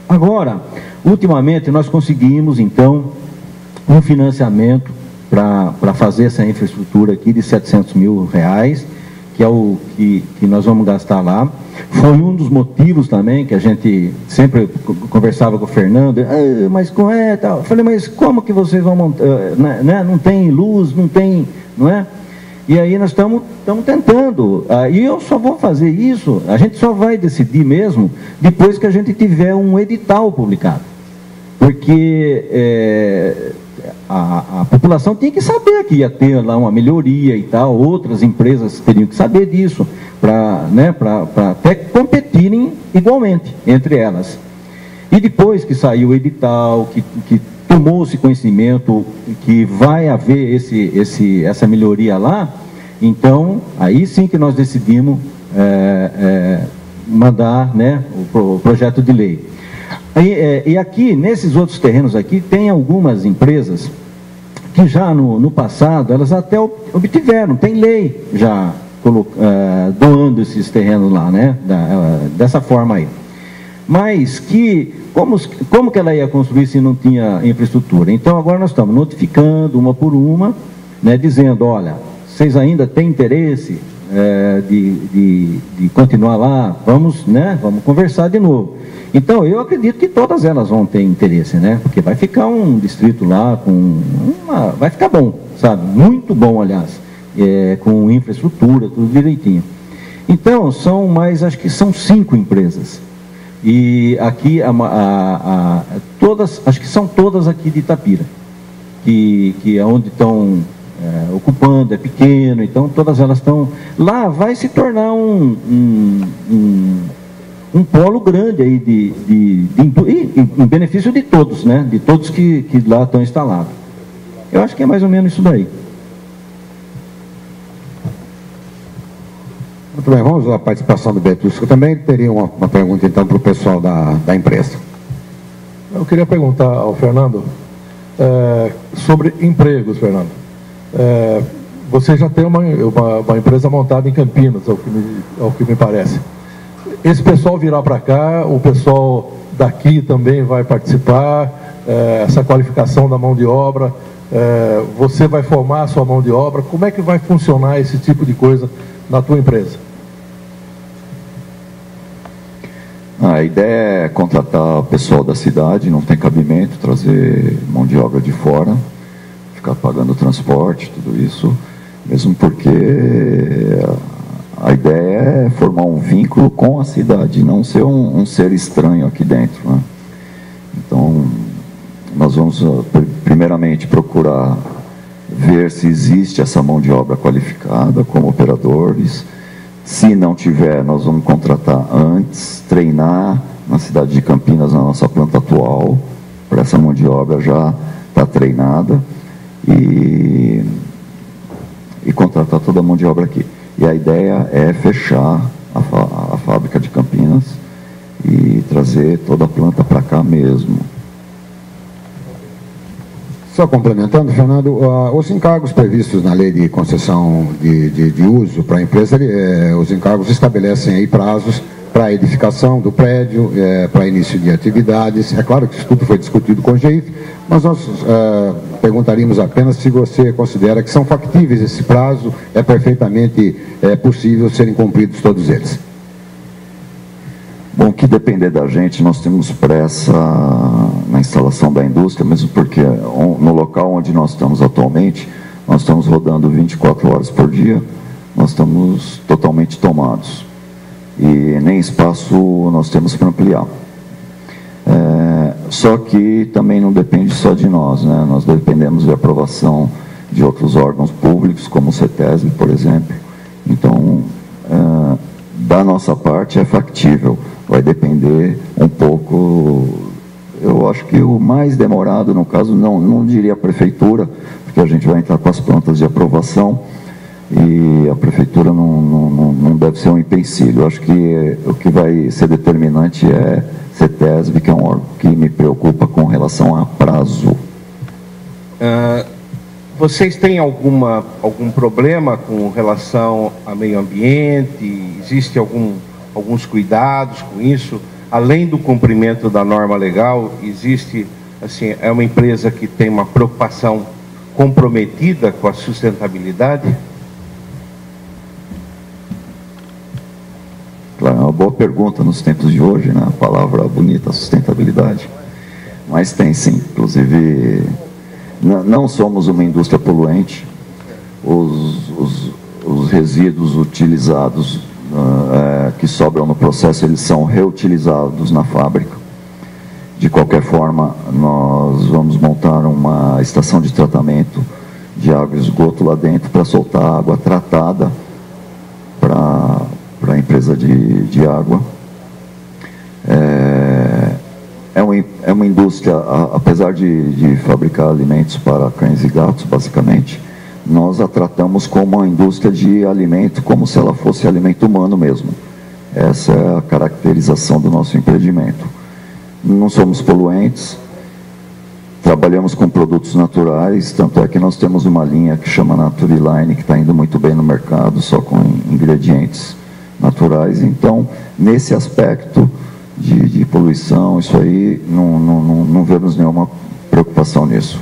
Agora, ultimamente, nós conseguimos, então, um financiamento para fazer essa infraestrutura aqui de R$700 mil, que é o que nós vamos gastar lá. Foi um dos motivos também que a gente sempre conversava com o Fernando, mas tal. Eu falei, mas como que vocês vão montar, né? Não tem luz, não tem, não é? E aí nós estamos tentando, e eu só vou fazer isso, a gente só vai decidir mesmo depois que a gente tiver um edital publicado, porque a população tinha que saber que ia ter lá uma melhoria e tal, outras empresas teriam que saber disso, para até competirem igualmente entre elas. E depois que saiu o edital, que tomou-se conhecimento que vai haver essa melhoria lá, então, aí sim que nós decidimos mandar, né, o projeto de lei. E aqui, nesses outros terrenos aqui, tem algumas empresas que já no passado, elas até obtiveram, tem lei já doando esses terrenos lá, né, dessa forma aí. Mas como que ela ia construir se não tinha infraestrutura? Então agora nós estamos notificando uma por uma, né, dizendo, olha, vocês ainda têm interesse de continuar lá? Vamos conversar de novo. Então eu acredito que todas elas vão ter interesse, né, porque vai ficar um distrito lá vai ficar bom, sabe? Muito bom, aliás, com infraestrutura, tudo direitinho. Então, acho que são 5 empresas. E aqui, todas, acho que são todas aqui de Itapira, que é onde estão ocupando, é pequeno, então todas elas estão... Lá vai se tornar um polo grande aí em benefício de todos, né? De todos que lá estão instalados. Eu acho que é mais ou menos isso daí. Muito bem, vamos à participação do Betusco. Eu também teria uma pergunta, então, para o pessoal da empresa. Eu queria perguntar ao Fernando sobre empregos, Fernando. Você já tem uma empresa montada em Campinas, ao que me parece. Esse pessoal virá para cá, o pessoal daqui também vai participar, essa qualificação da mão de obra, você vai formar a sua mão de obra, como é que vai funcionar esse tipo de coisa na tua empresa? A ideia é contratar o pessoal da cidade, não tem cabimento, trazer mão de obra de fora, ficar pagando transporte, tudo isso, mesmo porque a ideia é formar um vínculo com a cidade, não ser um ser estranho aqui dentro, né? Então, nós vamos primeiramente procurar ver se existe essa mão de obra qualificada como operadores. Se não tiver, nós vamos contratar antes, treinar na cidade de Campinas, na nossa planta atual, para essa mão de obra já estar treinada e contratar toda a mão de obra aqui. E a ideia é fechar a fábrica de Campinas e trazer toda a planta para cá mesmo. Só complementando, Fernando, os encargos previstos na lei de concessão de uso para a empresa, os encargos estabelecem aí prazos para a edificação do prédio, para início de atividades. É claro que isso tudo foi discutido com o GEIF, mas nós perguntaríamos apenas se você considera que são factíveis esse prazo, é perfeitamente possível serem cumpridos todos eles. Bom, que depender da gente, nós temos pressa na instalação da indústria, mesmo porque no local onde nós estamos atualmente, nós estamos rodando 24 horas por dia, nós estamos totalmente tomados. E nem espaço nós temos para ampliar. Só que também não depende só de nós, né? Nós dependemos de aprovação de outros órgãos públicos, como o CETESB, por exemplo. Então, da nossa parte é factível. Vai depender um pouco, eu acho que o mais demorado, no caso, não diria a prefeitura, porque a gente vai entrar com as plantas de aprovação e a prefeitura não deve ser um empecilho. Eu acho que o que vai ser determinante é CETESB, que é um órgão que me preocupa com relação a prazo. Vocês têm algum problema com relação ao meio ambiente? Existe alguns cuidados com isso? Além do cumprimento da norma legal, existe, assim, é uma empresa que tem uma preocupação comprometida com a sustentabilidade? Claro, é uma boa pergunta nos tempos de hoje, né? A palavra bonita, sustentabilidade. Mas tem sim, inclusive, não somos uma indústria poluente. Os resíduos utilizados que sobram no processo, eles são reutilizados na fábrica. De qualquer forma, nós vamos montar uma estação de tratamento de água e esgoto lá dentro para soltar água tratada para a empresa de água. É uma indústria, apesar de fabricar alimentos para cães e gatos, basicamente, nós a tratamos como uma indústria de alimento, como se ela fosse alimento humano mesmo. Essa é a caracterização do nosso empreendimento. Não somos poluentes, trabalhamos com produtos naturais, tanto é que nós temos uma linha que chama Naturiline, que está indo muito bem no mercado, só com ingredientes naturais. Então, nesse aspecto de poluição, isso aí, não vemos nenhuma preocupação nisso.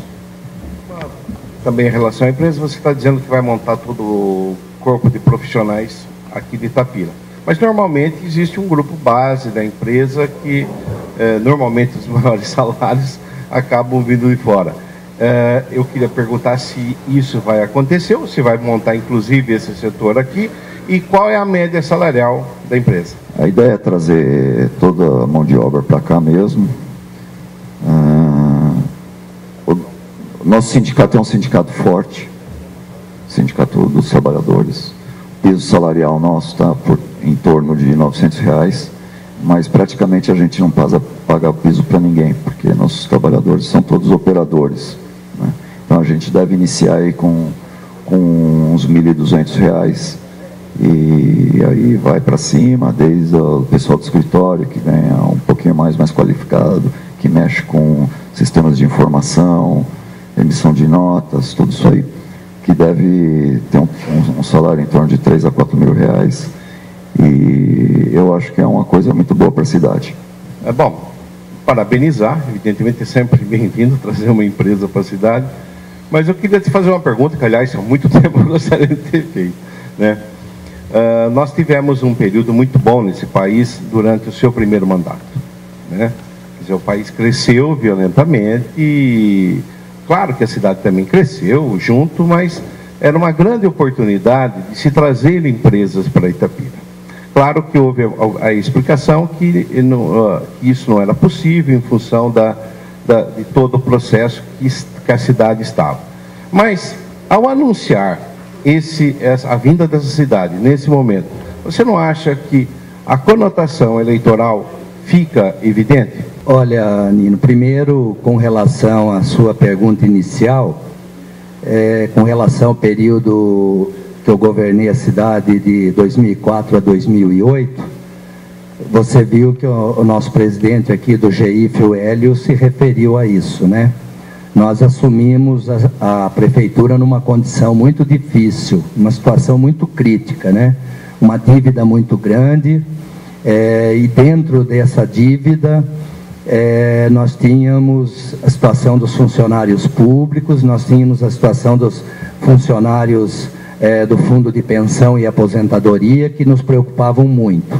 Também em relação à empresa, você está dizendo que vai montar todo o corpo de profissionais aqui de Itapira. Mas normalmente existe um grupo base da empresa que normalmente os maiores salários acabam vindo de fora. Eu queria perguntar se isso vai acontecer, ou se vai montar inclusive esse setor aqui, e qual é a média salarial da empresa? A ideia é trazer toda a mão de obra para cá mesmo. O nosso sindicato é um sindicato forte, sindicato dos trabalhadores. O piso salarial nosso está em torno de R$900, mas praticamente a gente não paga piso para ninguém, porque nossos trabalhadores são todos operadores, né? Então a gente deve iniciar aí com uns R$1.200, e aí vai para cima, desde o pessoal do escritório, que ganha um pouquinho mais qualificado, que mexe com sistemas de informação, emissão de notas, tudo isso aí, que deve ter um salário em torno de R$3 a R$4.000, e eu acho que é uma coisa muito boa para a cidade. Bom, parabenizar, evidentemente é sempre bem-vindo trazer uma empresa para a cidade, mas eu queria te fazer uma pergunta, que aliás há muito tempo eu gostaria de ter feito, né? Nós tivemos um período muito bom nesse país durante o seu primeiro mandato, né? Quer dizer, o país cresceu violentamente e claro que a cidade também cresceu junto, mas era uma grande oportunidade de se trazer empresas para Itapira. Claro que houve a explicação que isso não era possível em função de todo o processo que a cidade estava. Mas, ao anunciar a vinda dessa cidade, nesse momento, você não acha que a conotação eleitoral fica evidente? Olha, Nino, primeiro, com relação à sua pergunta inicial, com relação ao período que eu governei a cidade de 2004 a 2008, você viu que o nosso presidente aqui do GIF, o Hélio, se referiu a isso, né? Nós assumimos a prefeitura numa condição muito difícil, uma situação muito crítica, né? Uma dívida muito grande, e dentro dessa dívida nós tínhamos a situação dos funcionários públicos, nós tínhamos a situação dos funcionários do Fundo de Pensão e Aposentadoria, que nos preocupavam muito.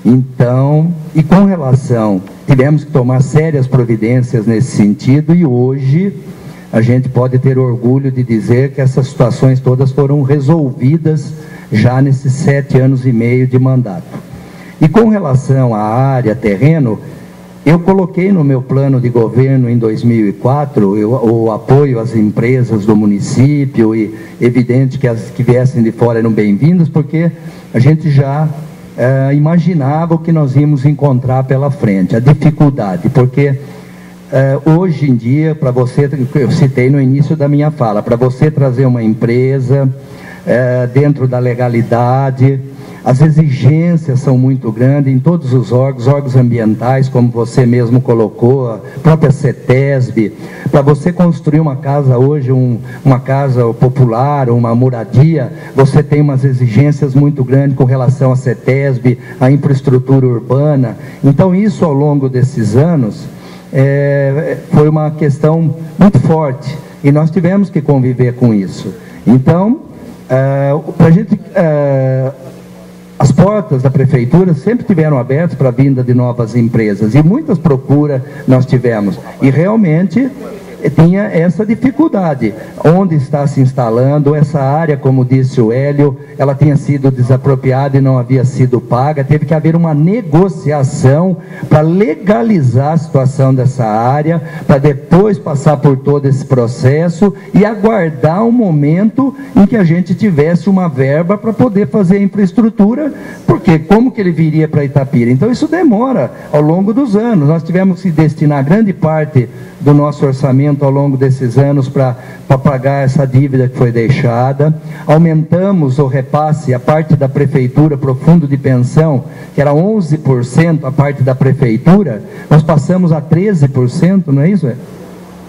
Então, e com relação, tivemos que tomar sérias providências nesse sentido, e hoje a gente pode ter orgulho de dizer que essas situações todas foram resolvidas já nesses 7 anos e meio de mandato. E com relação à área, terreno, eu coloquei no meu plano de governo em 2004 o apoio às empresas do município, e evidente que as que viessem de fora eram bem-vindas, porque a gente já imaginava o que nós íamos encontrar pela frente, a dificuldade, porque hoje em dia, para você, eu citei no início da minha fala, para você trazer uma empresa dentro da legalidade, as exigências são muito grandes em todos os órgãos ambientais, como você mesmo colocou, a própria CETESB. Para você construir uma casa hoje, uma casa popular, uma moradia, você tem umas exigências muito grandes com relação à CETESB, à infraestrutura urbana. Então, isso ao longo desses anos foi uma questão muito forte, e nós tivemos que conviver com isso. Então, para a gente... as portas da prefeitura sempre tiveram abertas para a vinda de novas empresas, e muitas procuras nós tivemos, e realmente tinha essa dificuldade, onde está se instalando essa área, como disse o Hélio, ela tinha sido desapropriada e não havia sido paga, teve que haver uma negociação para legalizar a situação dessa área, para depois passar por todo esse processo e aguardar um momento em que a gente tivesse uma verba para poder fazer a infraestrutura, porque como que ele viria para Itapira? Então isso demora ao longo dos anos, nós tivemos que destinar grande parte do nosso orçamento ao longo desses anos para pagar essa dívida que foi deixada. Aumentamos o repasse, a parte da prefeitura para o fundo de pensão, que era 11% a parte da prefeitura, nós passamos a 13%, não é isso?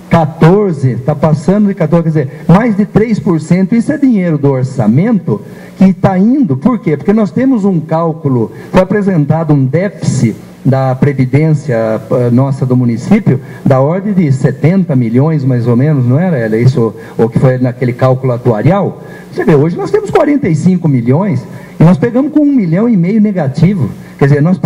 14%, está passando de 14%, quer dizer, mais de 3%, isso é dinheiro do orçamento que está indo. Por quê? Porque nós temos um cálculo, foi apresentado um déficit da Previdência nossa do município, da ordem de 70 milhões, mais ou menos, não era isso, ou que foi naquele cálculo atuarial? Você vê, hoje nós temos 45 milhões, e nós pegamos com 1,5 milhão negativo. Quer dizer, nós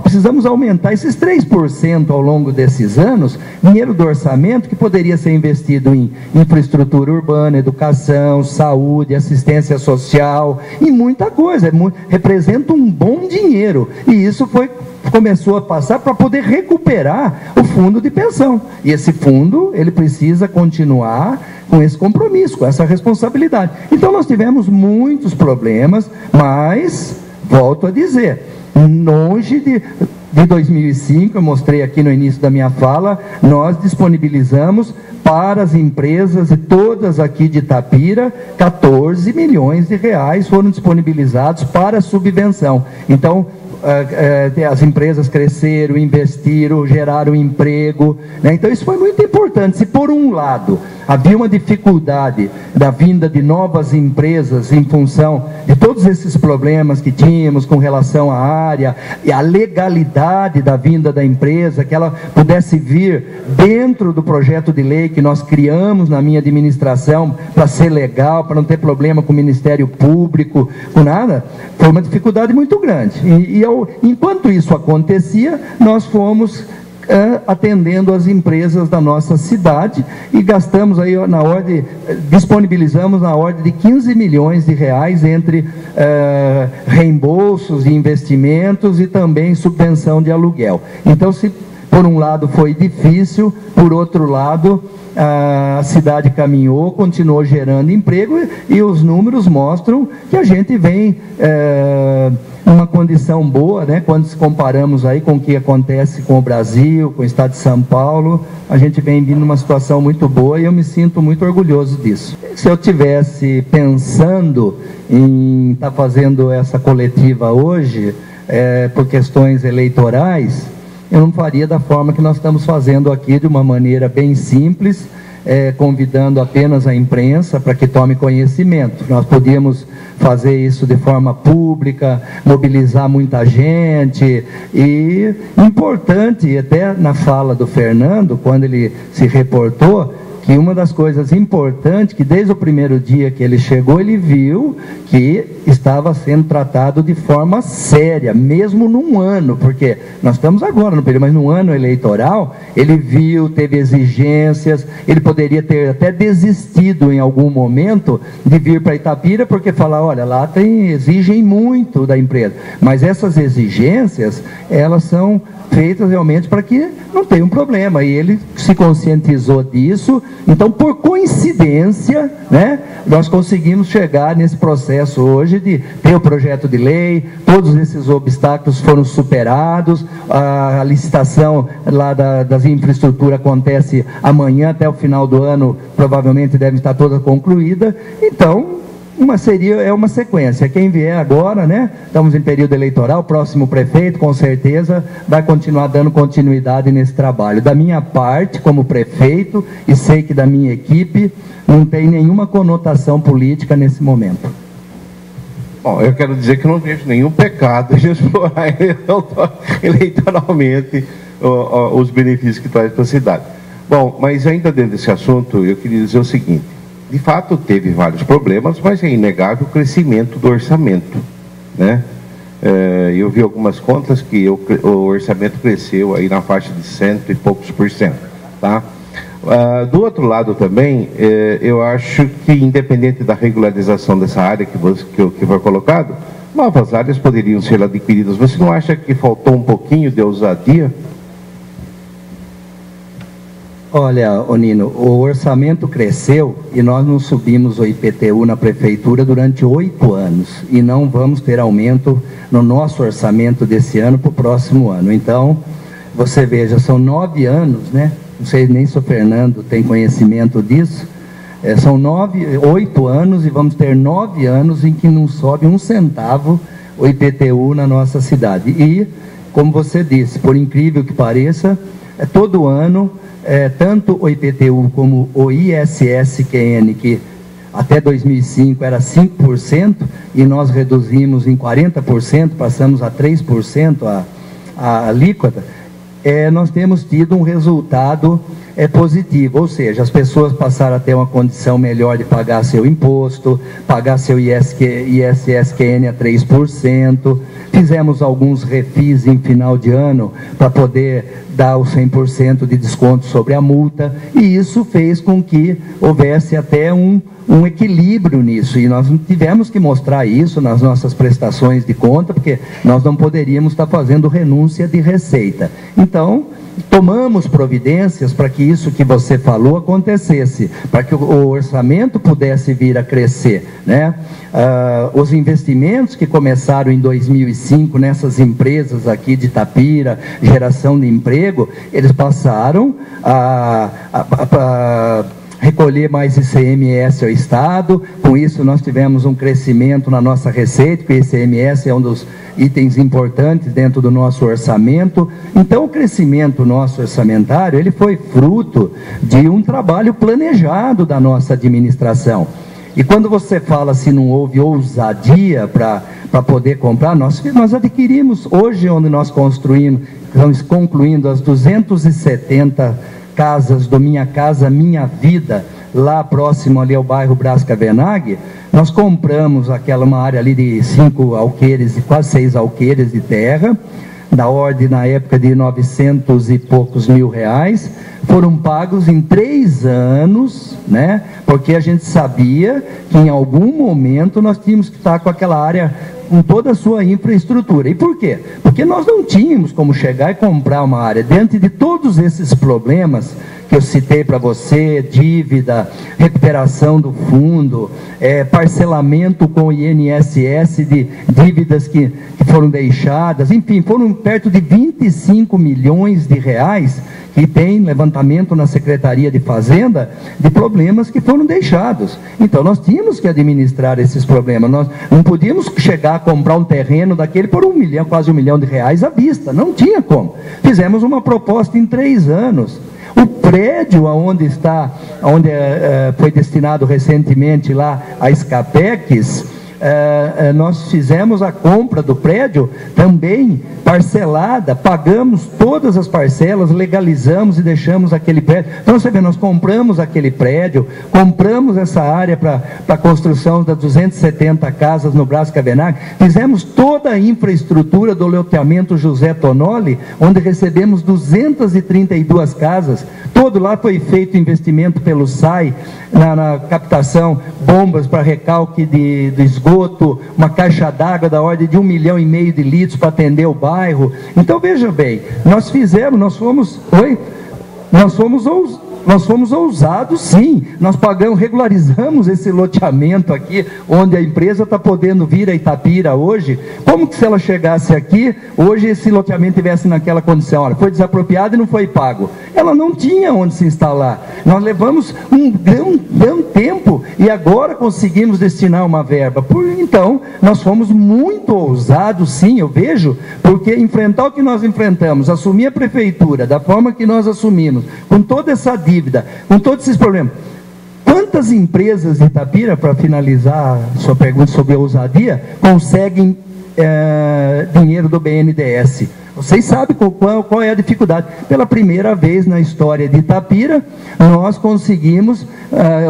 precisamos aumentar esses 3% ao longo desses anos, dinheiro do orçamento que poderia ser investido em infraestrutura urbana, educação, saúde, assistência social, e muita coisa, representa um bom dinheiro, e isso começou a passar para poder recuperar o fundo de pensão, e esse fundo, ele precisa continuar com esse compromisso, com essa responsabilidade. Então nós tivemos muitos problemas, mas volto a dizer, longe de 2005, eu mostrei aqui no início da minha fala, nós disponibilizamos para as empresas, e todas aqui de Itapira, 14 milhões de reais foram disponibilizados para subvenção. Então, as empresas cresceram, investiram, geraram emprego, né? Então isso foi muito importante. Se por um lado havia uma dificuldade da vinda de novas empresas em função de todos esses problemas que tínhamos com relação à área e a legalidade da vinda da empresa, que ela pudesse vir dentro do projeto de lei que nós criamos na minha administração para ser legal, para não ter problema com o Ministério Público, com nada, foi uma dificuldade muito grande. Enquanto isso acontecia, nós fomos atendendo as empresas da nossa cidade e gastamos aí disponibilizamos na ordem de 15 milhões de reais entre reembolsos e investimentos e também subvenção de aluguel. Então, se por um lado foi difícil, por outro lado a cidade caminhou, continuou gerando emprego, e os números mostram que a gente vem numa condição boa, né? Quando se comparamos aí com o que acontece com o Brasil, com o estado de São Paulo, a gente vem vindo numa situação muito boa, e eu me sinto muito orgulhoso disso. Se eu tivesse pensando em estar fazendo essa coletiva hoje, por questões eleitorais, eu não faria da forma que nós estamos fazendo aqui, de uma maneira bem simples, convidando apenas a imprensa para que tome conhecimento. Nós podíamos fazer isso de forma pública, mobilizar muita gente, e importante, até na fala do Fernando, quando ele se reportou, que uma das coisas importantes, que desde o primeiro dia que ele chegou, ele viu que estava sendo tratado de forma séria, mesmo num ano, porque nós estamos agora no período, mas num ano eleitoral, ele viu, teve exigências, ele poderia ter até desistido em algum momento de vir para Itapira, porque falar, olha, lá exigem muito da empresa, mas essas exigências, elas são feitas realmente para que não tenha um problema, e ele se conscientizou disso. Então, por coincidência, né, nós conseguimos chegar nesse processo hoje de ter o projeto de lei, todos esses obstáculos foram superados, a licitação lá das infraestruturas acontece amanhã, até o final do ano, provavelmente deve estar toda concluída. Então, é uma sequência. Quem vier agora, né, estamos em período eleitoral, o próximo prefeito, com certeza, vai continuar dando continuidade nesse trabalho. Da minha parte, como prefeito, e sei que da minha equipe, não tem nenhuma conotação política nesse momento. Bom, eu quero dizer que não vejo nenhum pecado em explorar eleitoralmente os benefícios que traz para a cidade. Bom, mas ainda dentro desse assunto, eu queria dizer o seguinte: de fato, teve vários problemas, mas é inegável o crescimento do orçamento, né? Eu vi algumas contas que o orçamento cresceu aí na faixa de 100 e poucos %, tá? Do outro lado também, eu acho que, independente da regularização dessa área que foi colocado, novas áreas poderiam ser adquiridas. Você não acha que faltou um pouquinho de ousadia? Olha, Onino, o orçamento cresceu e nós não subimos o IPTU na prefeitura durante 8 anos. E não vamos ter aumento no nosso orçamento desse ano para o próximo ano. Então, você veja, são 9 anos, né? Não sei nem se o Fernando tem conhecimento disso. São 8 anos, e vamos ter 9 anos em que não sobe um centavo o IPTU na nossa cidade. E, como você disse, por incrível que pareça, todo ano, tanto o IPTU como o ISSQN, que até 2005 era 5%, e nós reduzimos em 40%, passamos a 3% a alíquota, nós temos tido um resultado positivo, ou seja, as pessoas passaram a ter uma condição melhor de pagar seu imposto, pagar seu ISSQN a 3%, fizemos alguns refis em final de ano para poder dar o 100% de desconto sobre a multa, e isso fez com que houvesse até um equilíbrio nisso, e nós tivemos que mostrar isso nas nossas prestações de conta, porque nós não poderíamos estar fazendo renúncia de receita. Então, tomamos providências para que isso que você falou acontecesse, para que o orçamento pudesse vir a crescer, né? Os investimentos que começaram em 2005 nessas empresas aqui de Itapira, geração de emprego, eles passaram a recolher mais ICMS ao Estado. Com isso nós tivemos um crescimento na nossa receita, porque o ICMS é um dos itens importantes dentro do nosso orçamento. Então o crescimento nosso orçamentário, ele foi fruto de um trabalho planejado da nossa administração. E quando você fala se não houve ousadia para poder comprar, nós adquirimos, hoje onde nós construímos, estamos concluindo as 270 casas do Minha Casa Minha Vida, lá próximo ali ao bairro Brás Cavenaghi, nós compramos uma área ali de 5 alqueires, quase 6 alqueires de terra, da ordem na época de 900 e poucos mil reais, foram pagos em 3 anos, né? Porque a gente sabia que em algum momento nós tínhamos que estar com aquela área com toda a sua infraestrutura. E por quê? Porque nós não tínhamos como chegar e comprar uma área. Diante de todos esses problemas que eu citei para você, dívida, recuperação do fundo, parcelamento com o INSS de dívidas que foram deixadas, enfim, foram perto de 25 milhões de reais que tem levantamento na Secretaria de Fazenda de problemas que foram deixados. Então nós tínhamos que administrar esses problemas. Nós não podíamos chegar a comprar um terreno daquele por quase 1 milhão de reais à vista, não tinha como. Fizemos uma proposta em 3 anos. O prédio onde foi destinado recentemente lá a Escapex, nós fizemos a compra do prédio também parcelada, pagamos todas as parcelas, legalizamos e deixamos aquele prédio. Então você vê, nós compramos aquele prédio, compramos essa área para a construção das 270 casas no Brás Cavenaghi, fizemos toda a infraestrutura do loteamento José Tonoli, onde recebemos 232 casas, todo lá foi feito investimento pelo SAI, na captação, bombas para recalque do esgoto, uma caixa d'água da ordem de 1,5 milhão de litros para atender o bairro. Então veja bem, nós fomos ousados, sim. Nós regularizamos esse loteamento aqui, onde a empresa está podendo vir a Itapira hoje. Como que se ela chegasse aqui, hoje esse loteamento estivesse naquela condição? Olha, foi desapropriado e não foi pago. Ela não tinha onde se instalar. Nós levamos um tempo e agora conseguimos destinar uma verba. Então, nós fomos muito ousados, sim, eu vejo, porque enfrentar o que nós enfrentamos, assumir a prefeitura da forma que nós assumimos, com toda essa dívida, com todos esses problemas. Quantas empresas de Itapira, para finalizar a sua pergunta sobre a ousadia, conseguem dinheiro do BNDES? Vocês sabem qual é a dificuldade. Pela primeira vez na história de Itapira, nós conseguimos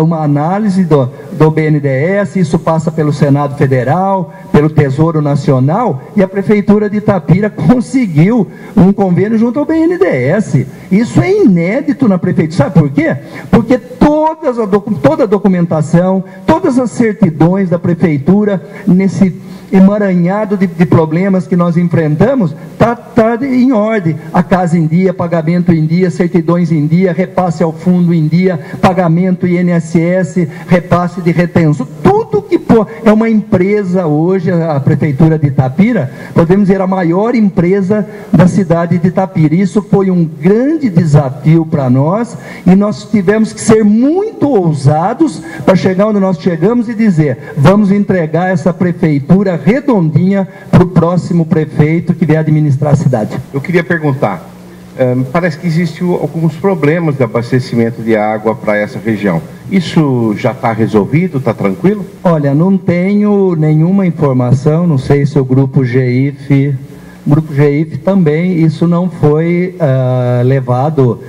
uma análise do BNDES, isso passa pelo Senado Federal, pelo Tesouro Nacional, e a Prefeitura de Itapira conseguiu um convênio junto ao BNDES. Isso é inédito na Prefeitura. Sabe por quê? Porque toda a documentação, todas as certidões da Prefeitura, nesse emaranhado de problemas que nós enfrentamos, está em ordem. A casa em dia, pagamento em dia, certidões em dia, repasse ao fundo em dia, pagamento INSS, repasse de retenção, tudo que é uma empresa hoje, a Prefeitura de Itapira, podemos dizer a maior empresa da cidade de Itapira. Isso foi um grande desafio para nós, e nós tivemos que ser muito ousados para chegar onde nós chegamos e dizer, vamos entregar essa prefeitura redondinha para o próximo prefeito que vier administrar a cidade. Eu queria perguntar, parece que existem alguns problemas de abastecimento de água para essa região. Isso já está resolvido? Está tranquilo? Olha, não tenho nenhuma informação, não sei se o grupo GIF Grupo GIF também, isso não foi levado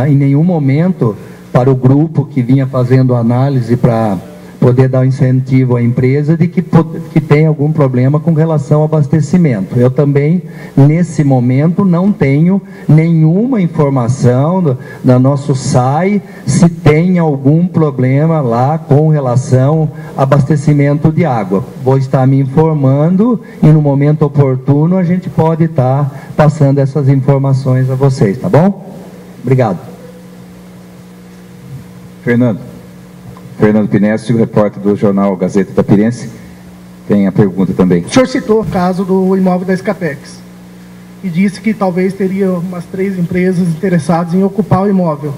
em nenhum momento para o grupo que vinha fazendo análise para poder dar um incentivo à empresa de que tem algum problema com relação ao abastecimento. Eu também, nesse momento, não tenho nenhuma informação da nosso SAI se tem algum problema lá com relação ao abastecimento de água. Vou estar me informando e no momento oportuno a gente pode estar passando essas informações a vocês, tá bom? Obrigado. Fernando Pinessi, repórter do jornal Gazeta Itapirense, tem a pergunta também. O senhor citou o caso do imóvel da Escapex e disse que talvez teria umas 3 empresas interessadas em ocupar o imóvel.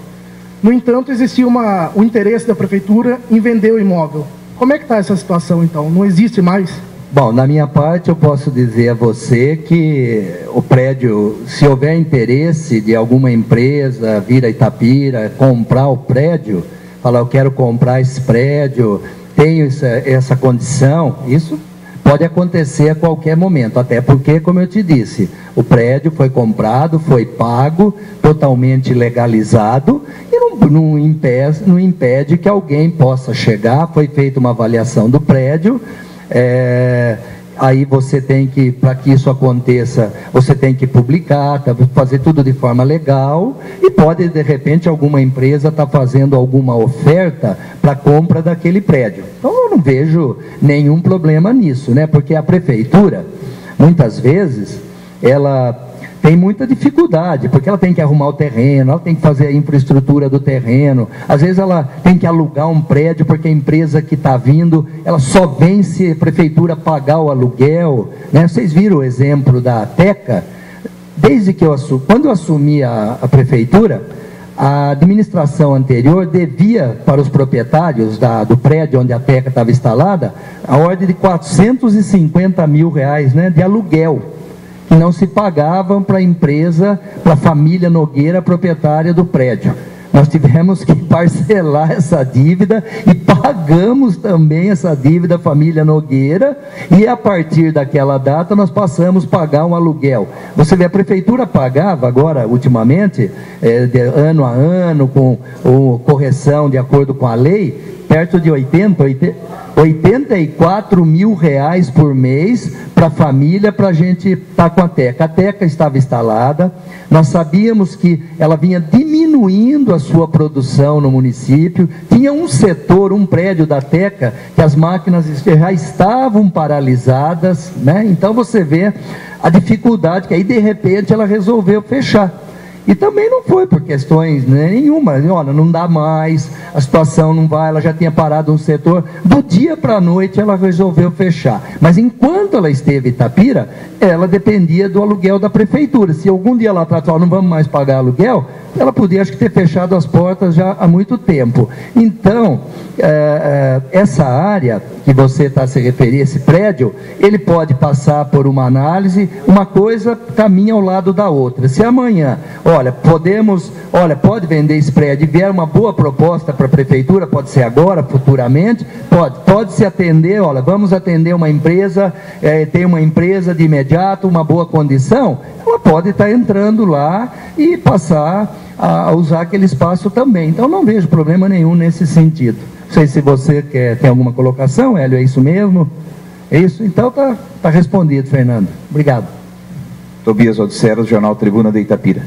No entanto, existia o interesse da prefeitura em vender o imóvel. Como é que está essa situação, então? Não existe mais? Bom, na minha parte eu posso dizer a você que o prédio, se houver interesse de alguma empresa vir a Itapira, comprar o prédio, falar, eu quero comprar esse prédio, tenho essa condição, isso pode acontecer a qualquer momento, até porque, como eu te disse, o prédio foi comprado, foi pago, totalmente legalizado, e não impede que alguém possa chegar, foi feita uma avaliação do prédio, aí você tem que, para que isso aconteça, você tem que publicar, fazer tudo de forma legal, e pode, de repente, alguma empresa estar fazendo alguma oferta para compra daquele prédio. Então, eu não vejo nenhum problema nisso, né? Porque a prefeitura, muitas vezes, ela tem muita dificuldade, porque ela tem que arrumar o terreno, ela tem que fazer a infraestrutura do terreno, às vezes ela tem que alugar um prédio, porque a empresa que está vindo, ela só vem se a prefeitura pagar o aluguel, né? Vocês viram o exemplo da Teca? Desde que quando eu assumi a prefeitura, a administração anterior devia para os proprietários do prédio onde a Teca estava instalada, a ordem de R$450 mil, né, de aluguel, que não se pagavam para a empresa, para a família Nogueira, proprietária do prédio. Nós tivemos que parcelar essa dívida e pagamos também essa dívida à família Nogueira, e a partir daquela data nós passamos a pagar um aluguel. Você vê, a prefeitura pagava agora, ultimamente, de ano a ano, com correção de acordo com a lei, perto de 84 mil reais por mês para a família, para a gente estar com a Teca. A Teca estava instalada, nós sabíamos que ela vinha diminuindo a sua produção no município, tinha um setor, um prédio da Teca, que as máquinas já estavam paralisadas, né? Então você vê a dificuldade, que aí de repente ela resolveu fechar. E também não foi por questões nenhuma, olha, não dá mais, a situação não vai, ela já tinha parado um setor, do dia para a noite ela resolveu fechar. Mas enquanto ela esteve em Itapira, ela dependia do aluguel da prefeitura. Se algum dia ela tratou, não vamos mais pagar aluguel, ela podia, acho que, ter fechado as portas já há muito tempo. Então, essa área que você está se referindo, esse prédio, ele pode passar por uma análise, uma coisa caminha ao lado da outra. Se amanhã, pode vender esse prédio e vier uma boa proposta para a prefeitura, pode ser agora, futuramente, pode se atender, vamos atender uma empresa, tem uma empresa de imediato, uma boa condição, ela pode estar entrando lá e passar a usar aquele espaço também. Então não vejo problema nenhum nesse sentido. Não sei se você tem alguma colocação, Hélio, é isso mesmo? É isso? Então tá respondido, Fernando. Obrigado. Tobias Odissero, Jornal Tribuna de Itapira.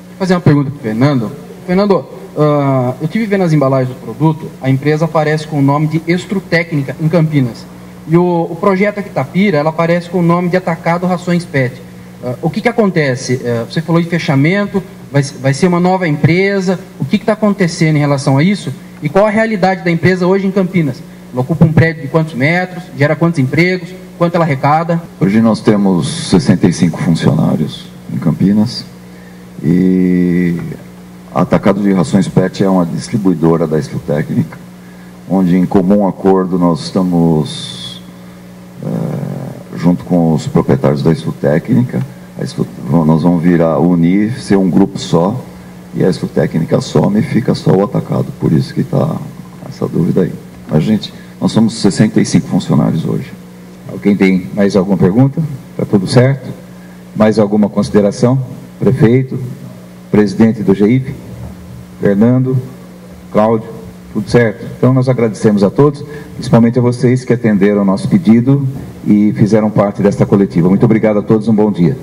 Vou fazer uma pergunta para o Fernando. Fernando, eu estive vendo as embalagens do produto, a empresa aparece com o nome de Extrutécnica, em Campinas. E o projeto aqui Itapira, ela aparece com o nome de Atacado Rações PET. O que acontece? Você falou de fechamento, vai ser uma nova empresa, o que está acontecendo em relação a isso? E qual a realidade da empresa hoje em Campinas? Ela ocupa um prédio de quantos metros, gera quantos empregos, quanto ela arrecada? Hoje nós temos 65 funcionários em Campinas, e a Atacado de Rações PET é uma distribuidora da Extrutécnica, onde em comum acordo nós estamos junto com os proprietários da Extrutécnica, nós vamos unir, ser um grupo só, e a Extrutécnica some e fica só o Atacado, por isso que está essa dúvida aí. Nós somos 65 funcionários hoje. Alguém tem mais alguma pergunta? Está tudo certo? Mais alguma consideração? Prefeito, presidente do GEIF, Fernando, Cláudio, tudo certo? Então nós agradecemos a todos, principalmente a vocês que atenderam ao nosso pedido e fizeram parte desta coletiva. Muito obrigado a todos, um bom dia.